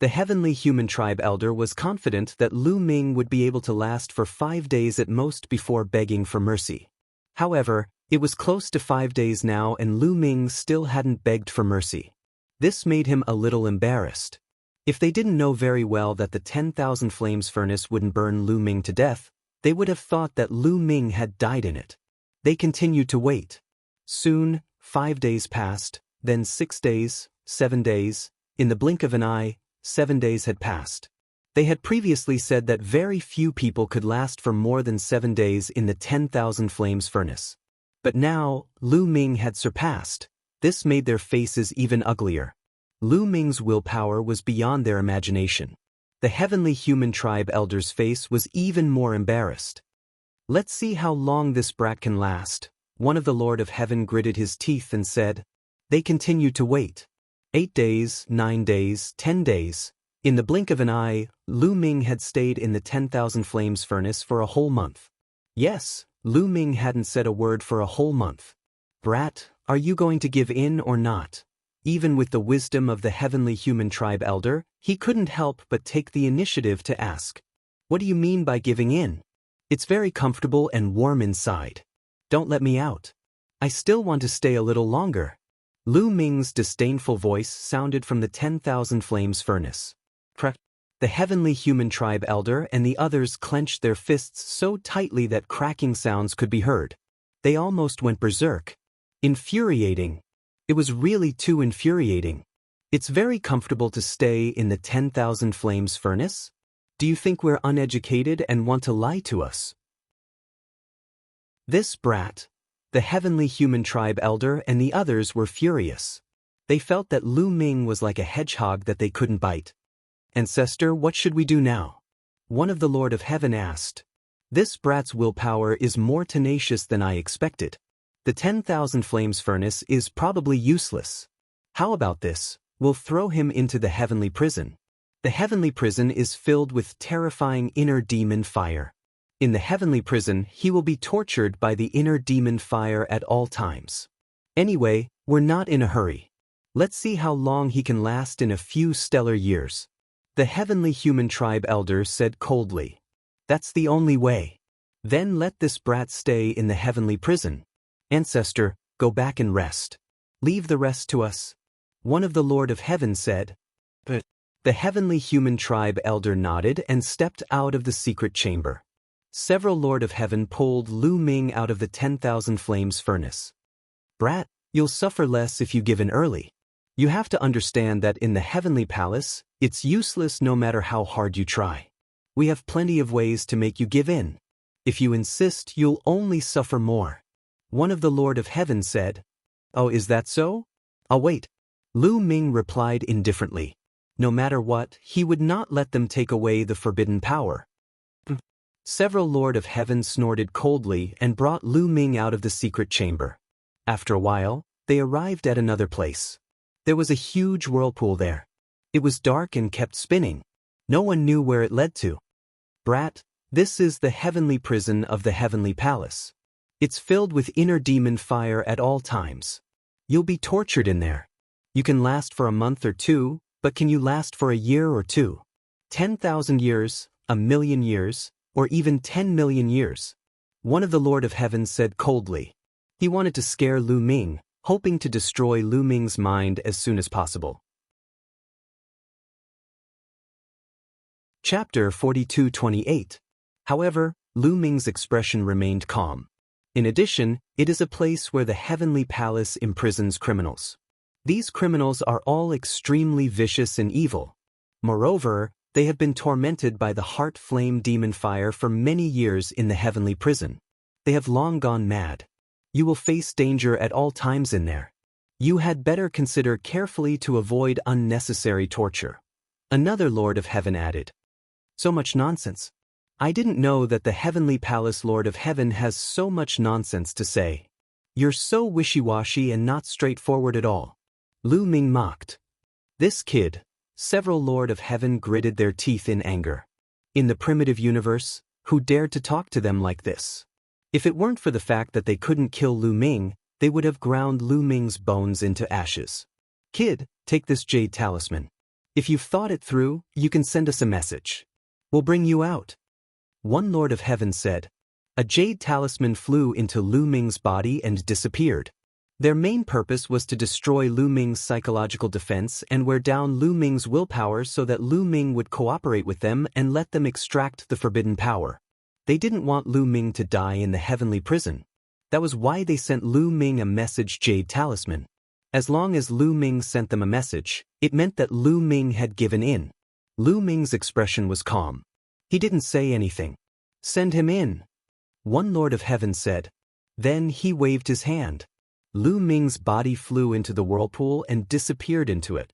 The heavenly human tribe elder was confident that Lu Ming would be able to last for 5 days at most before begging for mercy. However, it was close to 5 days now and Lu Ming still hadn't begged for mercy. This made him a little embarrassed. If they didn't know very well that the 10,000 flames furnace wouldn't burn Lu Ming to death, they would have thought that Lu Ming had died in it. They continued to wait. Soon, 5 days passed, then 6 days, 7 days. In the blink of an eye, 7 days had passed. They had previously said that very few people could last for more than 7 days in the 10,000 flames furnace. But now, Lu Ming had surpassed. This made their faces even uglier. Lu Ming's willpower was beyond their imagination. The heavenly human tribe elder's face was even more embarrassed. "Let's see how long this brat can last." One of the Lord of Heaven gritted his teeth and said. They continued to wait. 8 days, 9 days, 10 days. In the blink of an eye, Lu Ming had stayed in the 10,000 flames furnace for a whole month. Yes, Lu Ming hadn't said a word for a whole month. "Brat, are you going to give in or not?" Even with the wisdom of the heavenly human tribe elder, he couldn't help but take the initiative to ask. "What do you mean by giving in? It's very comfortable and warm inside. Don't let me out. I still want to stay a little longer." Lu Ming's disdainful voice sounded from the 10,000 flames furnace. The heavenly human tribe elder and the others clenched their fists so tightly that cracking sounds could be heard. They almost went berserk. Infuriating. It was really too infuriating. It's very comfortable to stay in the 10,000 flames furnace? Do you think we're uneducated and want to lie to us? This brat. The heavenly human tribe elder and the others were furious. They felt that Lu Ming was like a hedgehog that they couldn't bite. "Ancestor, what should we do now?" One of the Lord of Heaven asked. "This brat's willpower is more tenacious than I expected. The 10,000 flames furnace is probably useless. How about this? We'll throw him into the heavenly prison. The heavenly prison is filled with terrifying inner demon fire. In the heavenly prison, he will be tortured by the inner demon fire at all times. Anyway, we're not in a hurry. Let's see how long he can last in a few stellar years." The heavenly human tribe elder said coldly. "That's the only way. Then let this brat stay in the heavenly prison. Ancestor, go back and rest. Leave the rest to us." One of the Lord of Heaven said. But the heavenly human tribe elder nodded and stepped out of the secret chamber. Several Lord of Heaven pulled Lu Ming out of the 10,000 flames furnace. "Brat, you'll suffer less if you give in early. You have to understand that in the heavenly palace, it's useless no matter how hard you try. We have plenty of ways to make you give in. If you insist, you'll only suffer more." One of the Lord of Heaven said. "Oh, is that so? I'll wait." Lu Ming replied indifferently. No matter what, he would not let them take away the forbidden power. Several Lord of Heaven snorted coldly and brought Lu Ming out of the secret chamber. After a while, they arrived at another place. There was a huge whirlpool there. It was dark and kept spinning. No one knew where it led to. Brat, this is the heavenly prison of the heavenly palace. It's filled with inner demon fire at all times. You'll be tortured in there. You can last for a month or two, but can you last for a year or two? 10,000 years, a million years, or even 10 million years? One of the Lord of Heaven said coldly. He wanted to scare Lu Ming, hoping to destroy Lu Ming's mind as soon as possible. Chapter 42:28. However, Lu Ming's expression remained calm. In addition, it is a place where the heavenly palace imprisons criminals. These criminals are all extremely vicious and evil. Moreover, they have been tormented by the heart flame demon fire for many years in the heavenly prison. They have long gone mad. You will face danger at all times in there. You had better consider carefully to avoid unnecessary torture. Another Lord of Heaven added. So much nonsense. I didn't know that the heavenly palace Lord of Heaven has so much nonsense to say. You're so wishy-washy and not straightforward at all. Lu Ming mocked. This kid. Several Lord of Heaven gritted their teeth in anger. In the primitive universe, who dared to talk to them like this? If it weren't for the fact that they couldn't kill Lu Ming, they would have ground Lu Ming's bones into ashes. Kid, take this jade talisman. If you've thought it through, you can send us a message. We'll bring you out. One Lord of Heaven said. A jade talisman flew into Lu Ming's body and disappeared. Their main purpose was to destroy Lu Ming's psychological defense and wear down Lu Ming's willpower so that Lu Ming would cooperate with them and let them extract the forbidden power. They didn't want Lu Ming to die in the heavenly prison. That was why they sent Lu Ming a message jade talisman. As long as Lu Ming sent them a message, it meant that Lu Ming had given in. Lu Ming's expression was calm. He didn't say anything. Send him in. One Lord of Heaven said. Then he waved his hand. Lu Ming's body flew into the whirlpool and disappeared into it.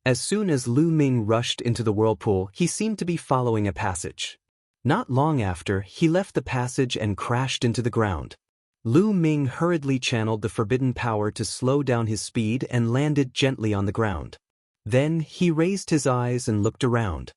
As soon as Lu Ming rushed into the whirlpool, he seemed to be following a passage. Not long after, he left the passage and crashed into the ground. Lu Ming hurriedly channeled the forbidden power to slow down his speed and landed gently on the ground. Then he raised his eyes and looked around.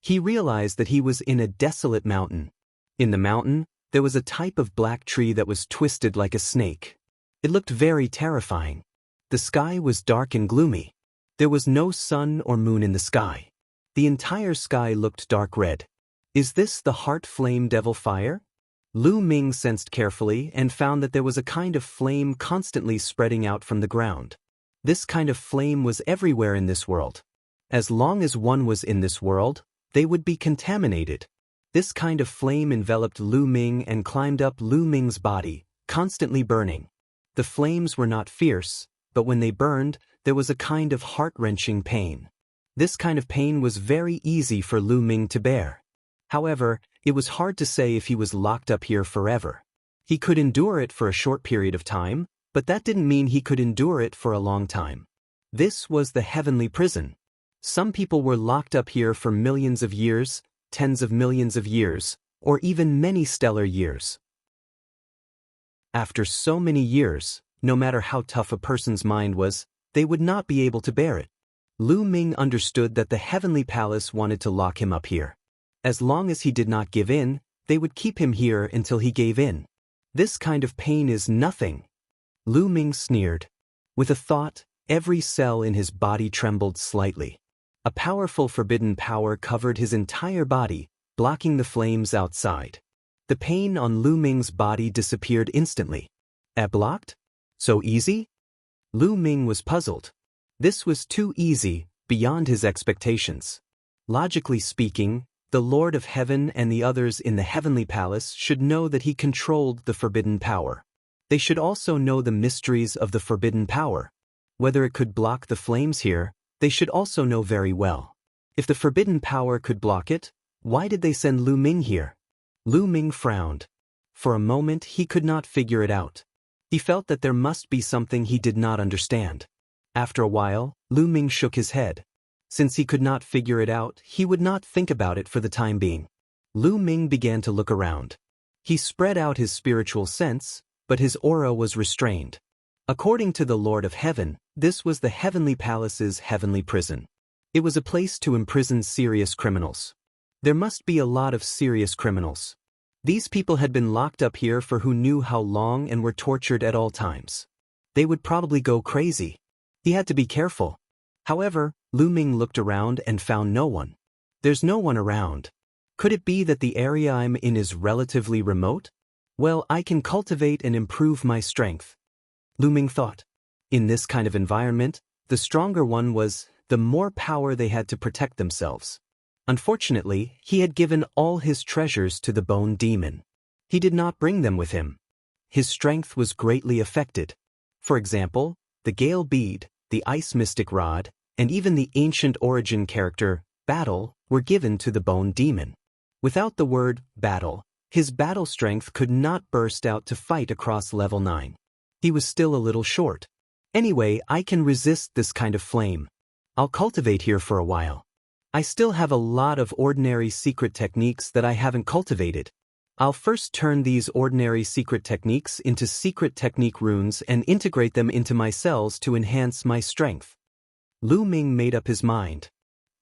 He realized that he was in a desolate mountain. In the mountain, there was a type of black tree that was twisted like a snake. It looked very terrifying. The sky was dark and gloomy. There was no sun or moon in the sky. The entire sky looked dark red. Is this the heart flame devil fire? Lu Ming sensed carefully and found that there was a kind of flame constantly spreading out from the ground. This kind of flame was everywhere in this world. As long as one was in this world, they would be contaminated. This kind of flame enveloped Lu Ming and climbed up Lu Ming's body, constantly burning. The flames were not fierce, but when they burned, there was a kind of heart-wrenching pain. This kind of pain was very easy for Lu Ming to bear. However, it was hard to say if he was locked up here forever. He could endure it for a short period of time, but that didn't mean he could endure it for a long time. This was the heavenly prison. Some people were locked up here for millions of years, tens of millions of years, or even many stellar years. After so many years, no matter how tough a person's mind was, they would not be able to bear it. Lu Ming understood that the heavenly palace wanted to lock him up here. As long as he did not give in, they would keep him here until he gave in. This kind of pain is nothing. Lu Ming sneered. With a thought, every cell in his body trembled slightly. A powerful forbidden power covered his entire body, blocking the flames outside. The pain on Lu Ming's body disappeared instantly. Blocked? So easy? Lu Ming was puzzled. This was too easy, beyond his expectations. Logically speaking, the Lord of Heaven and the others in the heavenly palace should know that he controlled the forbidden power. They should also know the mysteries of the forbidden power. Whether it could block the flames here, they should also know very well. If the forbidden power could block it, why did they send Lu Ming here? Lu Ming frowned. For a moment he could not figure it out. He felt that there must be something he did not understand. After a while, Lu Ming shook his head. Since he could not figure it out, he would not think about it for the time being. Lu Ming began to look around. He spread out his spiritual sense, but his aura was restrained. According to the Lord of Heaven, this was the Heavenly Palace's heavenly prison. It was a place to imprison serious criminals. There must be a lot of serious criminals. These people had been locked up here for who knew how long and were tortured at all times. They would probably go crazy. He had to be careful. However, Lu Ming looked around and found no one. There's no one around. Could it be that the area I'm in is relatively remote? Well, I can cultivate and improve my strength. Lu Ming thought. In this kind of environment, the stronger one was, the more power they had to protect themselves. Unfortunately, he had given all his treasures to the bone demon. He did not bring them with him. His strength was greatly affected. For example, the Gale Bead, the Ice Mystic Rod, and even the ancient origin character, Battle, were given to the bone demon. Without the word, battle, his battle strength could not burst out to fight across level 9. He was still a little short. Anyway, I can resist this kind of flame. I'll cultivate here for a while. I still have a lot of ordinary secret techniques that I haven't cultivated. I'll first turn these ordinary secret techniques into secret technique runes and integrate them into my cells to enhance my strength. Lu Ming made up his mind.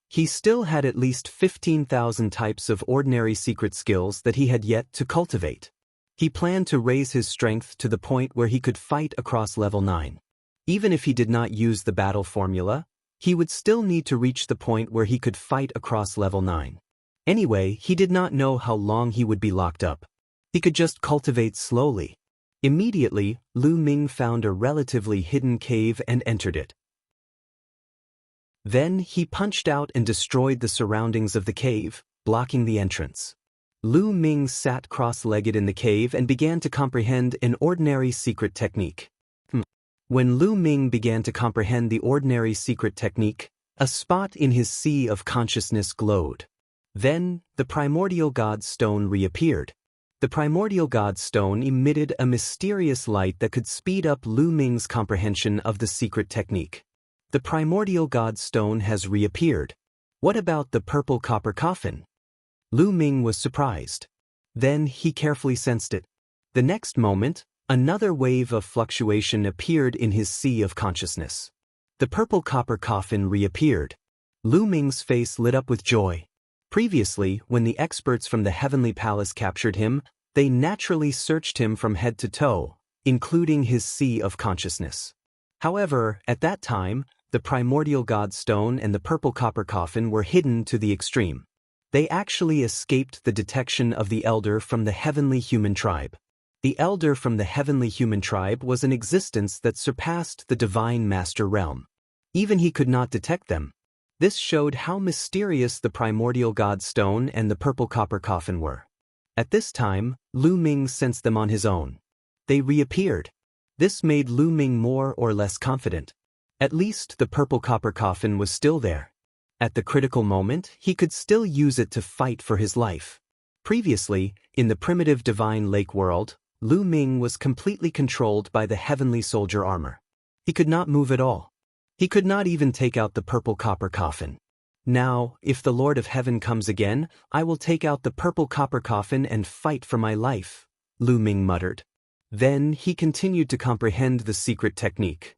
He still had at least 15,000 types of ordinary secret skills that he had yet to cultivate. He planned to raise his strength to the point where he could fight across level 9. Even if he did not use the battle formula, he would still need to reach the point where he could fight across level 9. Anyway, he did not know how long he would be locked up. He could just cultivate slowly. Immediately, Lu Ming found a relatively hidden cave and entered it. Then he punched out and destroyed the surroundings of the cave, blocking the entrance. Lu Ming sat cross-legged in the cave and began to comprehend an ordinary secret technique. When Lu Ming began to comprehend the ordinary secret technique, a spot in his sea of consciousness glowed. Then, the primordial god stone reappeared. The primordial god stone emitted a mysterious light that could speed up Lu Ming's comprehension of the secret technique. The primordial god stone has reappeared. What about the purple copper coffin? Lu Ming was surprised. Then he carefully sensed it. The next moment, another wave of fluctuation appeared in his sea of consciousness. The purple copper coffin reappeared. Lu Ming's face lit up with joy. Previously, when the experts from the Heavenly Palace captured him, they naturally searched him from head to toe, including his sea of consciousness. However, at that time, the primordial god stone and the purple copper coffin were hidden to the extreme. They actually escaped the detection of the elder from the heavenly human tribe. The elder from the heavenly human tribe was an existence that surpassed the divine master realm. Even he could not detect them. This showed how mysterious the primordial god stone and the purple copper coffin were. At this time, Lu Ming sensed them on his own. They reappeared. This made Lu Ming more or less confident. At least the purple copper coffin was still there. At the critical moment, he could still use it to fight for his life. Previously, in the primitive divine lake world, Lu Ming was completely controlled by the heavenly soldier armor. He could not move at all. He could not even take out the purple copper coffin. Now, if the Lord of Heaven comes again, I will take out the purple copper coffin and fight for my life, Lu Ming muttered. Then he continued to comprehend the secret technique.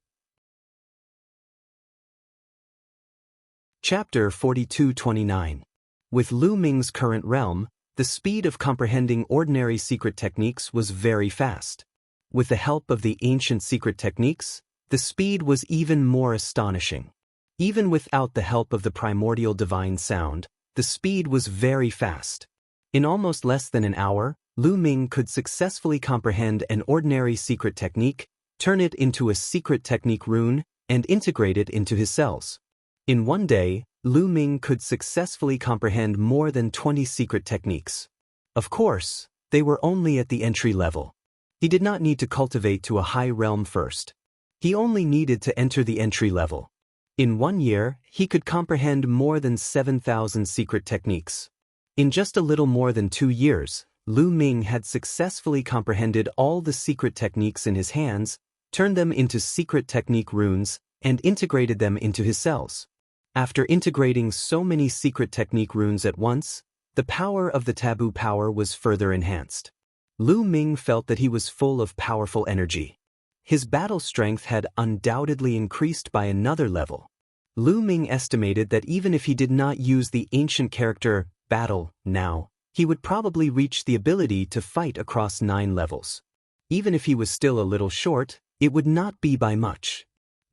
Chapter 42-29. With Lu Ming's current realm, the speed of comprehending ordinary secret techniques was very fast. With the help of the ancient secret techniques, the speed was even more astonishing. Even without the help of the primordial divine sound, the speed was very fast. In almost less than an hour, Lu Ming could successfully comprehend an ordinary secret technique, turn it into a secret technique rune, and integrate it into his cells. In one day, Lu Ming could successfully comprehend more than 20 secret techniques. Of course, they were only at the entry level. He did not need to cultivate to a high realm first. He only needed to enter the entry level. In 1 year, he could comprehend more than 7,000 secret techniques. In just a little more than 2 years, Lu Ming had successfully comprehended all the secret techniques in his hands, turned them into secret technique runes, and integrated them into his cells. After integrating so many secret technique runes at once, The power of the taboo power was further enhanced. Lu Ming felt that he was full of powerful energy. His battle strength had undoubtedly increased by another level. Lu Ming estimated that even if he did not use the ancient character, battle, now, he would probably reach the ability to fight across 9 levels. Even if he was still a little short, it would not be by much.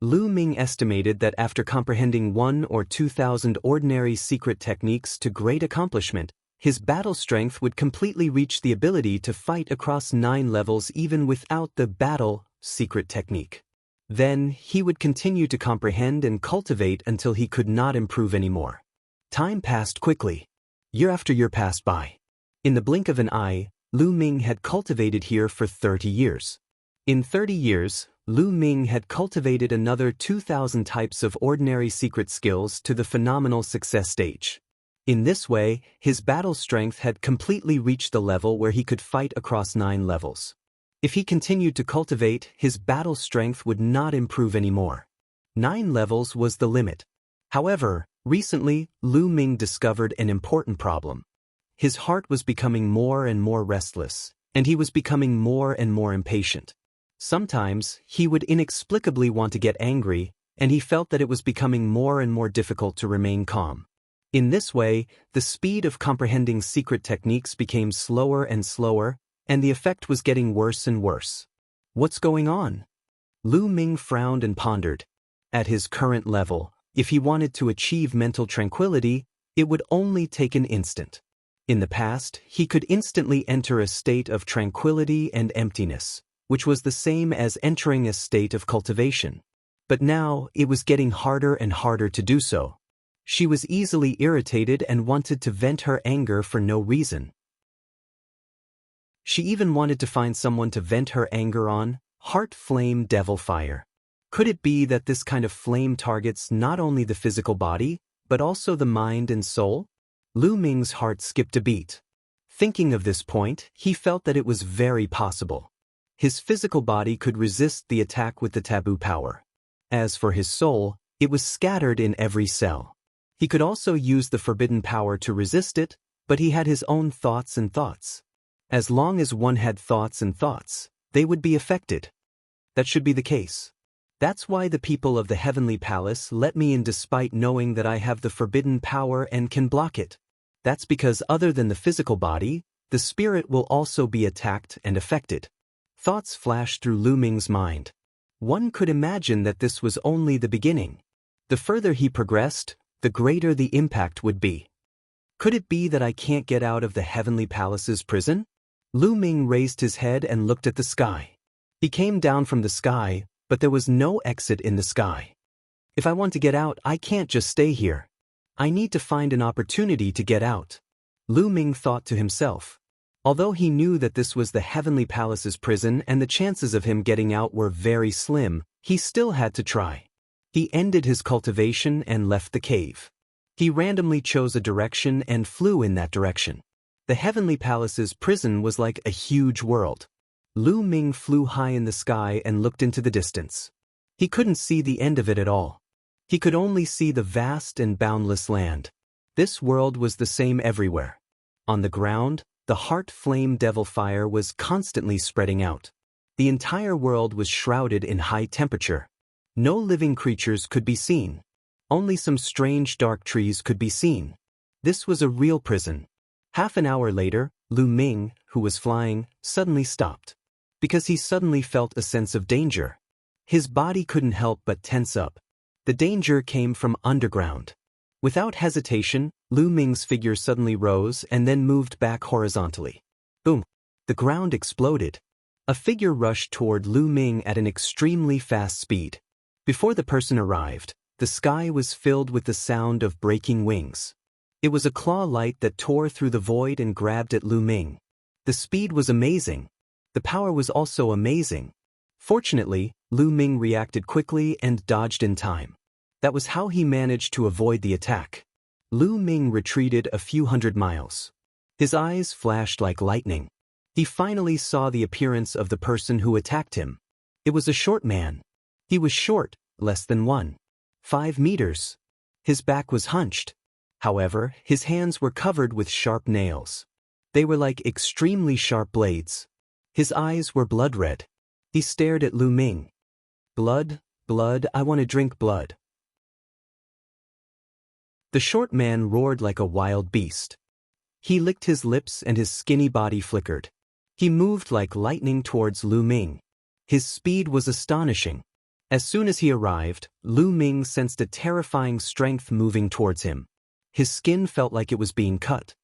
Lu Ming estimated that after comprehending 1 or 2,000 ordinary secret techniques to great accomplishment, his battle strength would completely reach the ability to fight across 9 levels even without the battle secret technique. Then, he would continue to comprehend and cultivate until he could not improve anymore. Time passed quickly. Year after year passed by. In the blink of an eye, Lu Ming had cultivated here for 30 years. In 30 years, Lu Ming had cultivated another 2,000 types of ordinary secret skills to the phenomenal success stage. In this way, his battle strength had completely reached the level where he could fight across 9 levels. If he continued to cultivate, his battle strength would not improve anymore. 9 levels was the limit. However, recently, Lu Ming discovered an important problem. His heart was becoming more and more restless, and he was becoming more and more impatient. Sometimes, he would inexplicably want to get angry, and he felt that it was becoming more and more difficult to remain calm. In this way, the speed of comprehending secret techniques became slower and slower, and the effect was getting worse and worse. What's going on? Lu Ming frowned and pondered. At his current level, if he wanted to achieve mental tranquility, it would only take an instant. In the past, he could instantly enter a state of tranquility and emptiness, which was the same as entering a state of cultivation. But now, it was getting harder and harder to do so. She was easily irritated and wanted to vent her anger for no reason. She even wanted to find someone to vent her anger on. Heart flame devil fire. Could it be that this kind of flame targets not only the physical body, but also the mind and soul? Lu Ming's heart skipped a beat. Thinking of this point, he felt that it was very possible. His physical body could resist the attack with the taboo power. As for his soul, it was scattered in every cell. He could also use the forbidden power to resist it, but he had his own thoughts and thoughts. As long as one had thoughts and thoughts, they would be affected. That should be the case. That's why the people of the Heavenly Palace let me in despite knowing that I have the forbidden power and can block it. That's because other than the physical body, the spirit will also be attacked and affected. Thoughts flashed through Lu Ming's mind. One could imagine that this was only the beginning. The further he progressed, the greater the impact would be. Could it be that I can't get out of the Heavenly Palace's prison? Lu Ming raised his head and looked at the sky. He came down from the sky, but there was no exit in the sky. If I want to get out, I can't just stay here. I need to find an opportunity to get out. Lu Ming thought to himself. Although he knew that this was the Heavenly Palace's prison and the chances of him getting out were very slim, he still had to try. He ended his cultivation and left the cave. He randomly chose a direction and flew in that direction. The Heavenly Palace's prison was like a huge world. Lu Ming flew high in the sky and looked into the distance. He couldn't see the end of it at all. He could only see the vast and boundless land. This world was the same everywhere. On the ground, the heart flame devil fire was constantly spreading out. The entire world was shrouded in high temperature. No living creatures could be seen. Only some strange dark trees could be seen. This was a real prison. Half an hour later, Lu Ming, who was flying, suddenly stopped. Because he suddenly felt a sense of danger. His body couldn't help but tense up. The danger came from underground. Without hesitation, Lu Ming's figure suddenly rose and then moved back horizontally. Boom! The ground exploded. A figure rushed toward Lu Ming at an extremely fast speed. Before the person arrived, the sky was filled with the sound of breaking wings. It was a claw light that tore through the void and grabbed at Lu Ming. The speed was amazing. The power was also amazing. Fortunately, Lu Ming reacted quickly and dodged in time. That was how he managed to avoid the attack. Lu Ming retreated a few hundred miles. His eyes flashed like lightning. He finally saw the appearance of the person who attacked him. It was a short man. He was short, less than 1.5 meters. His back was hunched. However, his hands were covered with sharp nails. They were like extremely sharp blades. His eyes were blood red. He stared at Lu Ming. Blood, blood, I want to drink blood. The short man roared like a wild beast. He licked his lips and his skinny body flickered. He moved like lightning towards Lu Ming. His speed was astonishing. As soon as he arrived, Lu Ming sensed a terrifying strength moving towards him. His skin felt like it was being cut.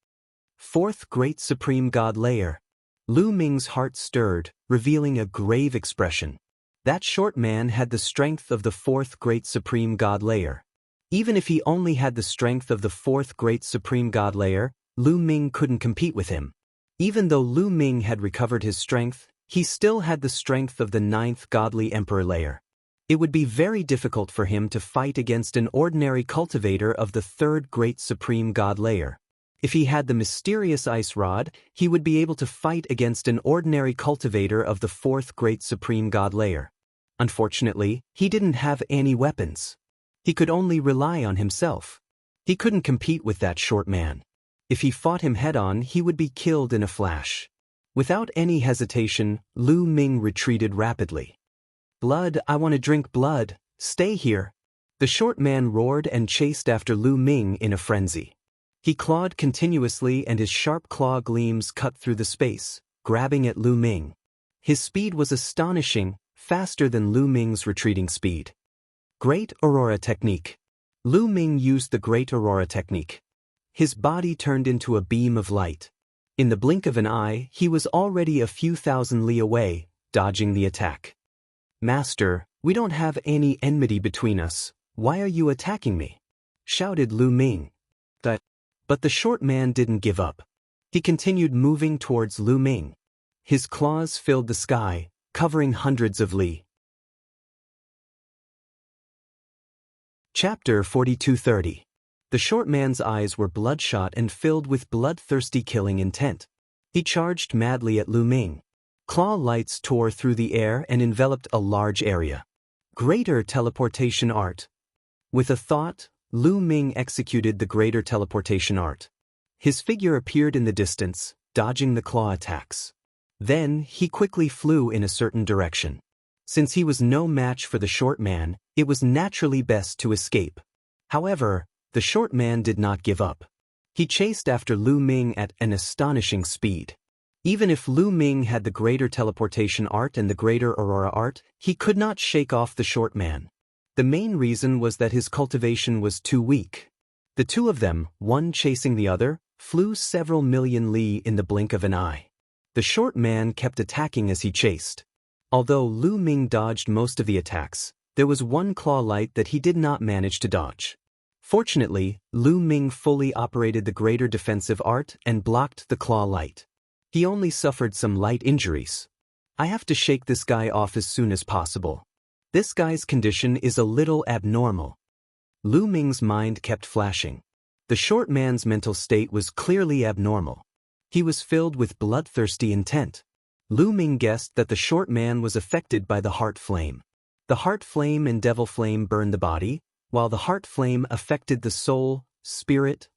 Fourth Great Supreme God Layer. Lu Ming's heart stirred, revealing a grave expression. That short man had the strength of the Fourth Great Supreme God Layer. Even if he only had the strength of the Fourth Great Supreme God Layer, Lu Ming couldn't compete with him. Even though Lu Ming had recovered his strength, he still had the strength of the Ninth Godly Emperor Layer. It would be very difficult for him to fight against an ordinary cultivator of the Third Great Supreme God Layer. If he had the mysterious ice rod, he would be able to fight against an ordinary cultivator of the Fourth Great Supreme God Layer. Unfortunately, he didn't have any weapons. He could only rely on himself. He couldn't compete with that short man. If he fought him head-on, he would be killed in a flash. Without any hesitation, Lu Ming retreated rapidly. Blood, I want to drink blood, stay here. The short man roared and chased after Lu Ming in a frenzy. He clawed continuously and his sharp claw gleams cut through the space, grabbing at Lu Ming. His speed was astonishing, faster than Lu Ming's retreating speed. Great Aurora Technique. Lu Ming used the Great Aurora Technique. His body turned into a beam of light. In the blink of an eye, he was already a few thousand li away, dodging the attack. Master, we don't have any enmity between us. Why are you attacking me? Shouted Lu Ming. But the short man didn't give up. He continued moving towards Lu Ming. His claws filled the sky, covering hundreds of li. Chapter 4230. The short man's eyes were bloodshot and filled with bloodthirsty killing intent. He charged madly at Lu Ming. Claw lights tore through the air and enveloped a large area. Greater Teleportation Art. With a thought, Lu Ming executed the Greater Teleportation Art. His figure appeared in the distance, dodging the claw attacks. Then, he quickly flew in a certain direction. Since he was no match for the short man, it was naturally best to escape. However, the short man did not give up. He chased after Lu Ming at an astonishing speed. Even if Lu Ming had the Greater Teleportation Art and the Greater Aurora Art, he could not shake off the short man. The main reason was that his cultivation was too weak. The two of them, one chasing the other, flew several million li in the blink of an eye. The short man kept attacking as he chased. Although Lu Ming dodged most of the attacks, there was one claw light that he did not manage to dodge. Fortunately, Lu Ming fully operated the Greater Defensive Art and blocked the claw light. He only suffered some light injuries. I have to shake this guy off as soon as possible. This guy's condition is a little abnormal. Lu Ming's mind kept flashing. The short man's mental state was clearly abnormal. He was filled with bloodthirsty intent. Lu Ming guessed that the short man was affected by the heart flame. The heart flame and devil flame burned the body, while the heart flame affected the soul, spirit,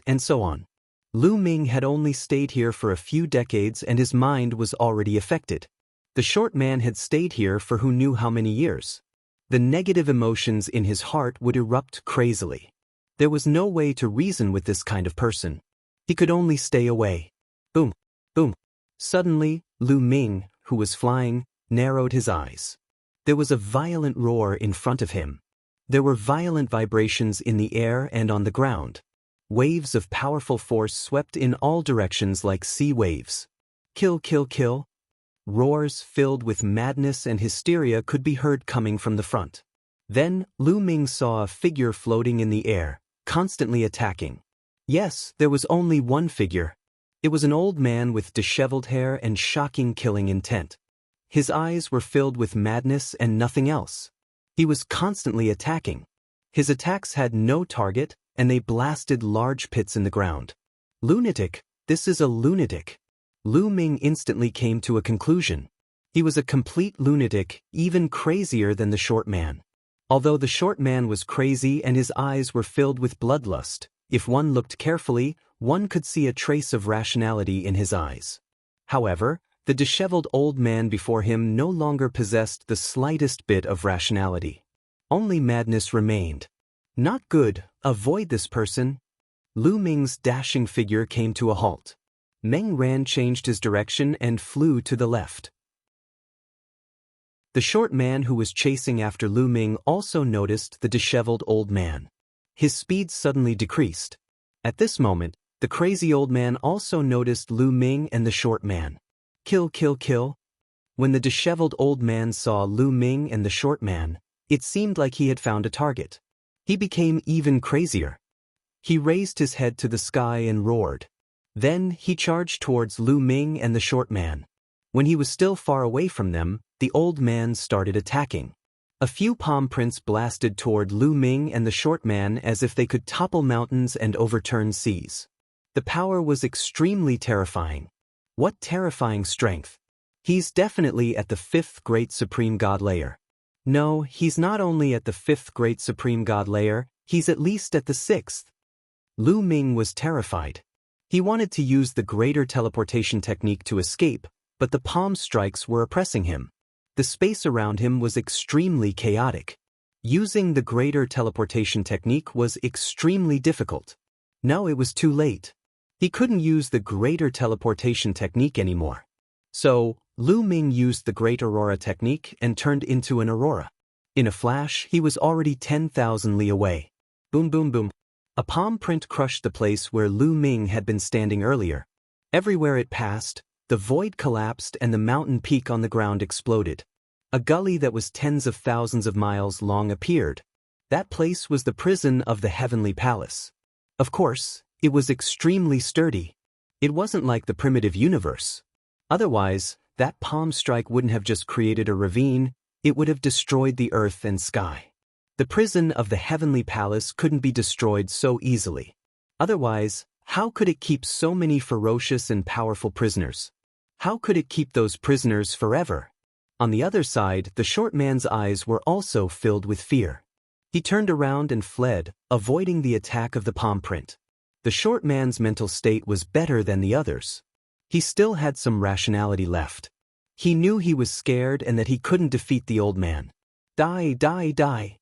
and so on. Lu Ming had only stayed here for a few decades and his mind was already affected. The short man had stayed here for who knew how many years. The negative emotions in his heart would erupt crazily. There was no way to reason with this kind of person. He could only stay away. Boom, boom. Suddenly, Lu Ming, who was flying, narrowed his eyes. There was a violent roar in front of him. There were violent vibrations in the air and on the ground. Waves of powerful force swept in all directions like sea waves. Kill, kill, kill. Roars filled with madness and hysteria could be heard coming from the front. Then, Lu Ming saw a figure floating in the air, constantly attacking. Yes, there was only one figure. It was an old man with disheveled hair and shocking killing intent. His eyes were filled with madness and nothing else. He was constantly attacking. His attacks had no target, and they blasted large pits in the ground. Lunatic, this is a lunatic. Lu Ming instantly came to a conclusion. He was a complete lunatic, even crazier than the short man. Although the short man was crazy and his eyes were filled with bloodlust, If one looked carefully, one could see a trace of rationality in his eyes. However, the disheveled old man before him no longer possessed the slightest bit of rationality. Only madness remained. Not good, avoid this person. Lu Ming's dashing figure came to a halt. Meng Ran changed his direction and flew to the left. The short man who was chasing after Lu Ming also noticed the disheveled old man. His speed suddenly decreased. At this moment, the crazy old man also noticed Lu Ming and the short man. Kill, kill, kill. When the disheveled old man saw Lu Ming and the short man, it seemed like he had found a target. He became even crazier. He raised his head to the sky and roared. Then he charged towards Lu Ming and the short man. When he was still far away from them, the old man started attacking. A few palm prints blasted toward Lu Ming and the short man as if they could topple mountains and overturn seas. The power was extremely terrifying. What terrifying strength! He's definitely at the 5th Great Supreme God layer. No, he's not only at the 5th Great Supreme God layer, he's at least at the 6th. Lu Ming was terrified. He wanted to use the greater teleportation technique to escape, but the palm strikes were oppressing him. The space around him was extremely chaotic. Using the greater teleportation technique was extremely difficult. No, it was too late. He couldn't use the greater teleportation technique anymore. So, Lu Ming used the Great Aurora technique and turned into an aurora. In a flash, he was already 10,000 li away. Boom, boom, boom. A palm print crushed the place where Lu Ming had been standing earlier. Everywhere it passed, the void collapsed and the mountain peak on the ground exploded. A gully that was tens of thousands of miles long appeared. That place was the prison of the Heavenly Palace. Of course, it was extremely sturdy. It wasn't like the primitive universe. Otherwise, that palm strike wouldn't have just created a ravine, it would have destroyed the earth and sky. The prison of the Heavenly Palace couldn't be destroyed so easily. Otherwise, how could it keep so many ferocious and powerful prisoners? How could it keep those prisoners forever? On the other side, the short man's eyes were also filled with fear. He turned around and fled, avoiding the attack of the palm print. The short man's mental state was better than the others. He still had some rationality left. He knew he was scared and that he couldn't defeat the old man. Die, die, die.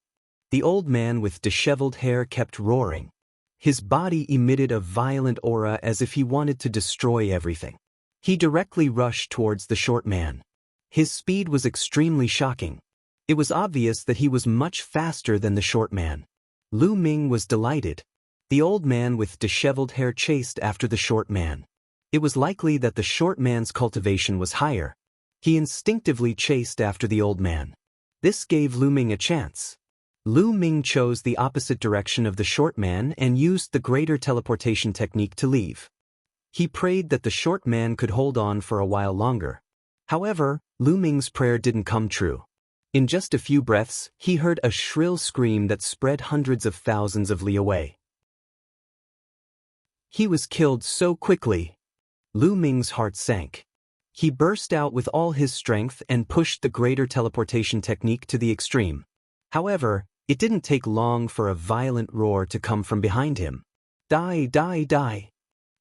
The old man with disheveled hair kept roaring. His body emitted a violent aura as if he wanted to destroy everything. He directly rushed towards the short man. His speed was extremely shocking. It was obvious that he was much faster than the short man. Lu Ming was delighted. The old man with disheveled hair chased after the short man. It was likely that the short man's cultivation was higher. He instinctively chased after the old man. This gave Lu Ming a chance. Lu Ming chose the opposite direction of the short man and used the greater teleportation technique to leave. He prayed that the short man could hold on for a while longer. However, Lu Ming's prayer didn't come true. In just a few breaths, he heard a shrill scream that spread hundreds of thousands of li away. He was killed so quickly. Lu Ming's heart sank. He burst out with all his strength and pushed the greater teleportation technique to the extreme. However, it didn't take long for a violent roar to come from behind him. Die, die, die.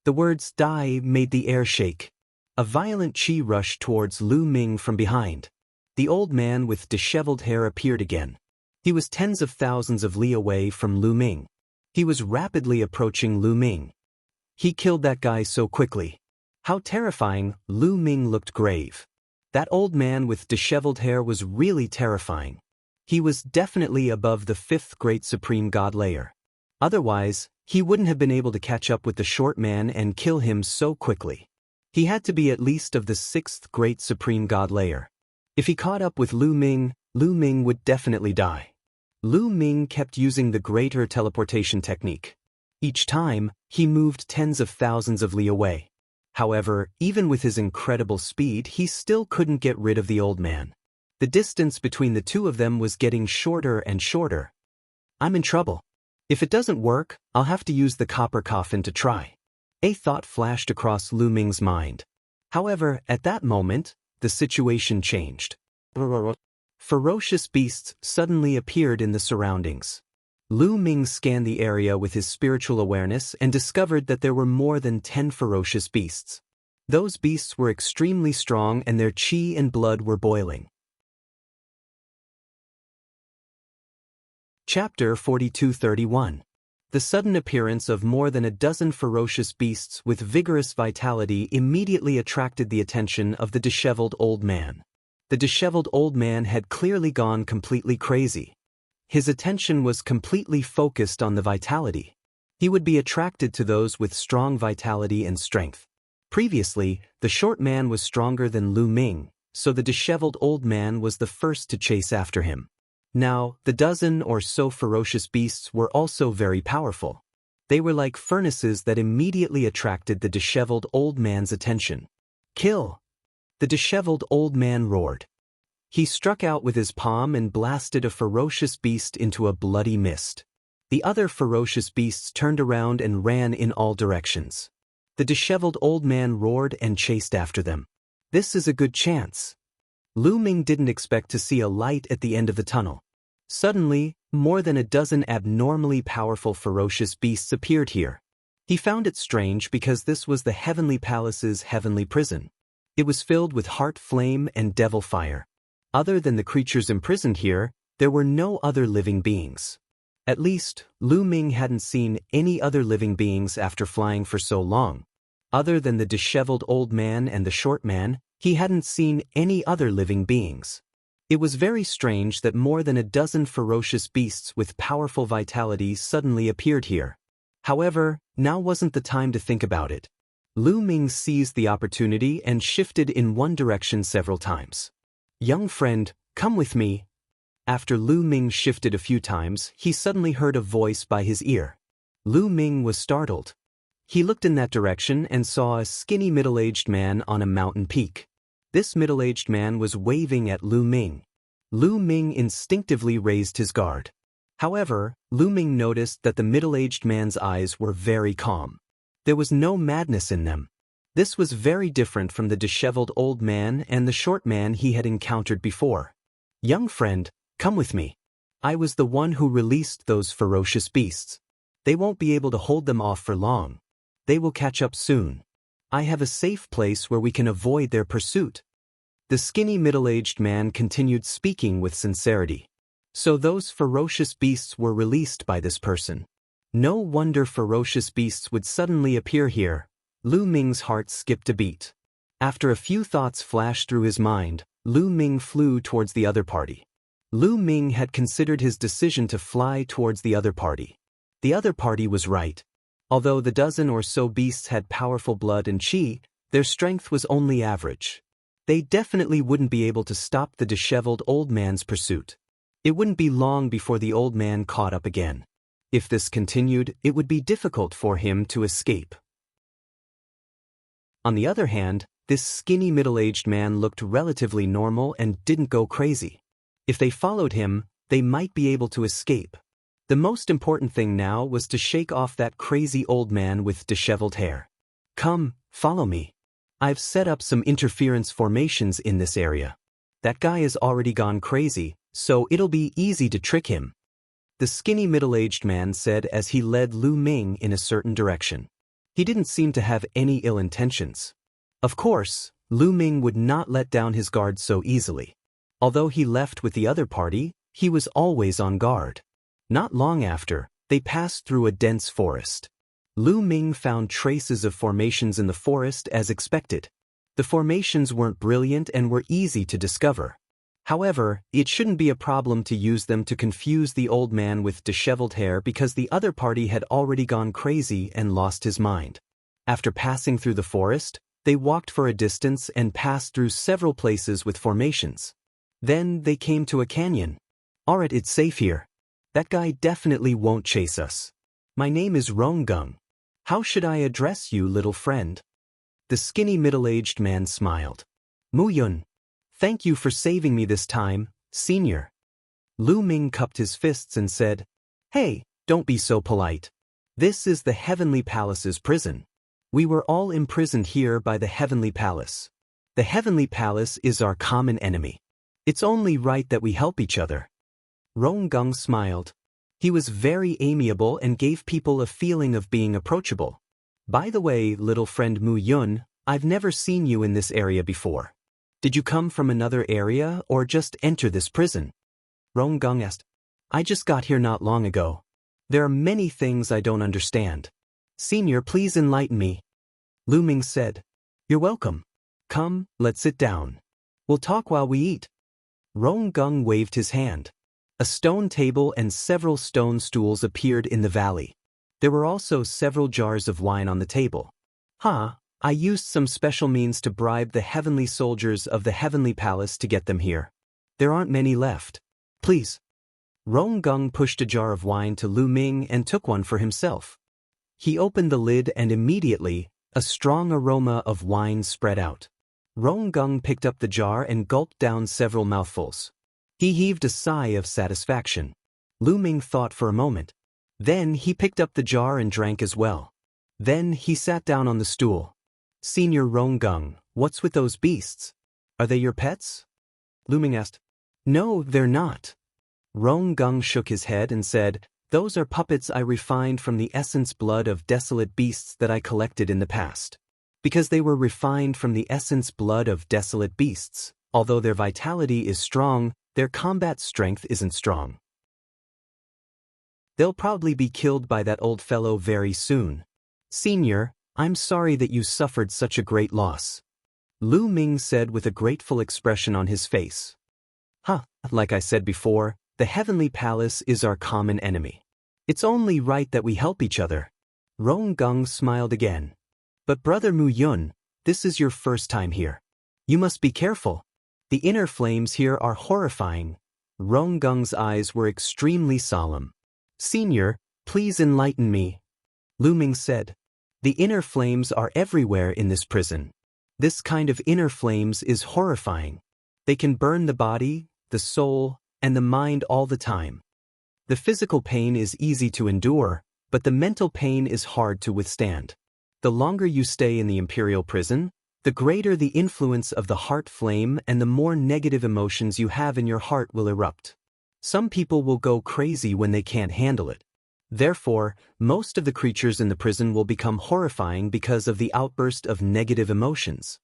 The words die made the air shake. A violent chi rushed towards Lu Ming from behind. The old man with disheveled hair appeared again. He was tens of thousands of li away from Lu Ming. He was rapidly approaching Lu Ming. He killed that guy so quickly. How terrifying! Lu Ming looked grave. That old man with disheveled hair was really terrifying. He was definitely above the 5th Great Supreme God layer. Otherwise, he wouldn't have been able to catch up with the short man and kill him so quickly. He had to be at least of the 6th Great Supreme God layer. If he caught up with Lu Ming would definitely die. Lu Ming kept using the greater teleportation technique. Each time, he moved tens of thousands of li away. However, even with his incredible speed, he still couldn't get rid of the old man. The distance between the two of them was getting shorter and shorter. I'm in trouble. If it doesn't work, I'll have to use the copper coffin to try. A thought flashed across Lu Ming's mind. However, at that moment, the situation changed. Ferocious beasts suddenly appeared in the surroundings. Lu Ming scanned the area with his spiritual awareness and discovered that there were more than 10 ferocious beasts. Those beasts were extremely strong and their qi and blood were boiling. Chapter 42-31. The sudden appearance of more than a dozen ferocious beasts with vigorous vitality immediately attracted the attention of the disheveled old man. The disheveled old man had clearly gone completely crazy. His attention was completely focused on the vitality. He would be attracted to those with strong vitality and strength. Previously, the short man was stronger than Lu Ming, so the disheveled old man was the first to chase after him. Now, the dozen or so ferocious beasts were also very powerful. They were like furnaces that immediately attracted the disheveled old man's attention. Kill! The disheveled old man roared. He struck out with his palm and blasted a ferocious beast into a bloody mist. The other ferocious beasts turned around and ran in all directions. The disheveled old man roared and chased after them. This is a good chance. Lu Ming didn't expect to see a light at the end of the tunnel. Suddenly, more than a dozen abnormally powerful ferocious beasts appeared here. He found it strange because this was the Heavenly Palace's heavenly prison. It was filled with heart flame and devil fire. Other than the creatures imprisoned here, there were no other living beings. At least, Lu Ming hadn't seen any other living beings after flying for so long. Other than the disheveled old man and the short man, he hadn't seen any other living beings. It was very strange that more than a dozen ferocious beasts with powerful vitality suddenly appeared here. However, now wasn't the time to think about it. Lu Ming seized the opportunity and shifted in one direction several times. Young friend, come with me. After Lu Ming shifted a few times, he suddenly heard a voice by his ear. Lu Ming was startled. He looked in that direction and saw a skinny middle-aged man on a mountain peak. This middle-aged man was waving at Lu Ming. Lu Ming instinctively raised his guard. However, Lu Ming noticed that the middle-aged man's eyes were very calm. There was no madness in them. This was very different from the disheveled old man and the short man he had encountered before. Young friend, come with me. I was the one who released those ferocious beasts. They won't be able to hold them off for long. They will catch up soon. I have a safe place where we can avoid their pursuit. The skinny middle-aged man continued speaking with sincerity. So those ferocious beasts were released by this person. No wonder ferocious beasts would suddenly appear here. Lu Ming's heart skipped a beat. After a few thoughts flashed through his mind, Lu Ming flew towards the other party. Lu Ming had considered his decision to fly towards the other party. The other party was right. Although the dozen or so beasts had powerful blood and qi, their strength was only average. They definitely wouldn't be able to stop the disheveled old man's pursuit. It wouldn't be long before the old man caught up again. If this continued, it would be difficult for him to escape. On the other hand, this skinny middle-aged man looked relatively normal and didn't go crazy. If they followed him, they might be able to escape. The most important thing now was to shake off that crazy old man with disheveled hair. Come, follow me. I've set up some interference formations in this area. That guy has already gone crazy, so it'll be easy to trick him. The skinny middle-aged man said as he led Lu Ming in a certain direction. He didn't seem to have any ill intentions. Of course, Lu Ming would not let down his guard so easily. Although he left with the other party, he was always on guard. Not long after, they passed through a dense forest. Lu Ming found traces of formations in the forest as expected. The formations weren't brilliant and were easy to discover. However, it shouldn't be a problem to use them to confuse the old man with disheveled hair because the other party had already gone crazy and lost his mind. After passing through the forest, they walked for a distance and passed through several places with formations. Then they came to a canyon. Alright, it's safe here. That guy definitely won't chase us. My name is Ronggung. How should I address you, little friend? The skinny middle-aged man smiled. Muyun. Thank you for saving me this time, senior. Lu Ming cupped his fists and said, Hey, don't be so polite. This is the Heavenly Palace's prison. We were all imprisoned here by the Heavenly Palace. The Heavenly Palace is our common enemy. It's only right that we help each other. Ronggung smiled. He was very amiable and gave people a feeling of being approachable. By the way, little friend Mu Yun, I've never seen you in this area before. Did you come from another area or just enter this prison? Rong Gang asked. I just got here not long ago. There are many things I don't understand. Senior, please enlighten me. Lu Ming said. You're welcome. Come, let's sit down. We'll talk while we eat. Rong Gang waved his hand. A stone table and several stone stools appeared in the valley. There were also several jars of wine on the table. I used some special means to bribe the heavenly soldiers of the heavenly palace to get them here. There aren't many left. Please. Rong Gang pushed a jar of wine to Lu Ming and took one for himself. He opened the lid and immediately, a strong aroma of wine spread out. Rong Gang picked up the jar and gulped down several mouthfuls. He heaved a sigh of satisfaction. Lu Ming thought for a moment. Then he picked up the jar and drank as well. Then he sat down on the stool. Senior Rong Gang, what's with those beasts? Are they your pets? Lu Ming asked. No, they're not. Rong Gang shook his head and said, those are puppets I refined from the essence blood of desolate beasts that I collected in the past. Because they were refined from the essence blood of desolate beasts, although their vitality is strong, their combat strength isn't strong. They'll probably be killed by that old fellow very soon. Senior, I'm sorry that you suffered such a great loss. Lu Ming said with a grateful expression on his face. Like I said before, the heavenly palace is our common enemy. It's only right that we help each other. Rong Gang smiled again. But Brother Mu Yun, this is your first time here. You must be careful. The inner flames here are horrifying. Rong Gang's eyes were extremely solemn. Senior, please enlighten me. Lu Ming said. The inner flames are everywhere in this prison. This kind of inner flames is horrifying. They can burn the body, the soul, and the mind all the time. The physical pain is easy to endure, but the mental pain is hard to withstand. The longer you stay in the imperial prison, the greater the influence of the heart flame and the more negative emotions you have in your heart will erupt. Some people will go crazy when they can't handle it. Therefore, most of the creatures in the prison will become horrifying because of the outburst of negative emotions.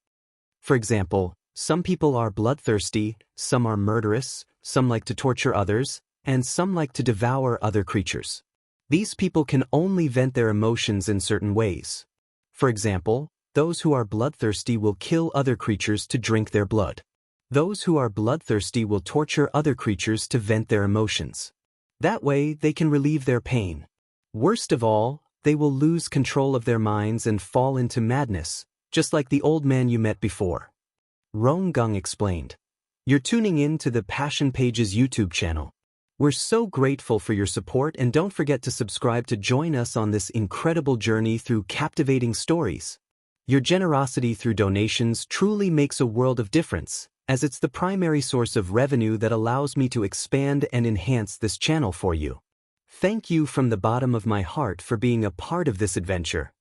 For example, some people are bloodthirsty, some are murderous, some like to torture others, and some like to devour other creatures. These people can only vent their emotions in certain ways. For example, those who are bloodthirsty will kill other creatures to drink their blood. Those who are bloodthirsty will torture other creatures to vent their emotions. That way, they can relieve their pain. Worst of all, they will lose control of their minds and fall into madness, just like the old man you met before. Rong Gang explained. You're tuning in to the Passion Pages YouTube channel. We're so grateful for your support and don't forget to subscribe to join us on this incredible journey through captivating stories. Your generosity through donations truly makes a world of difference, as it's the primary source of revenue that allows me to expand and enhance this channel for you. Thank you from the bottom of my heart for being a part of this adventure.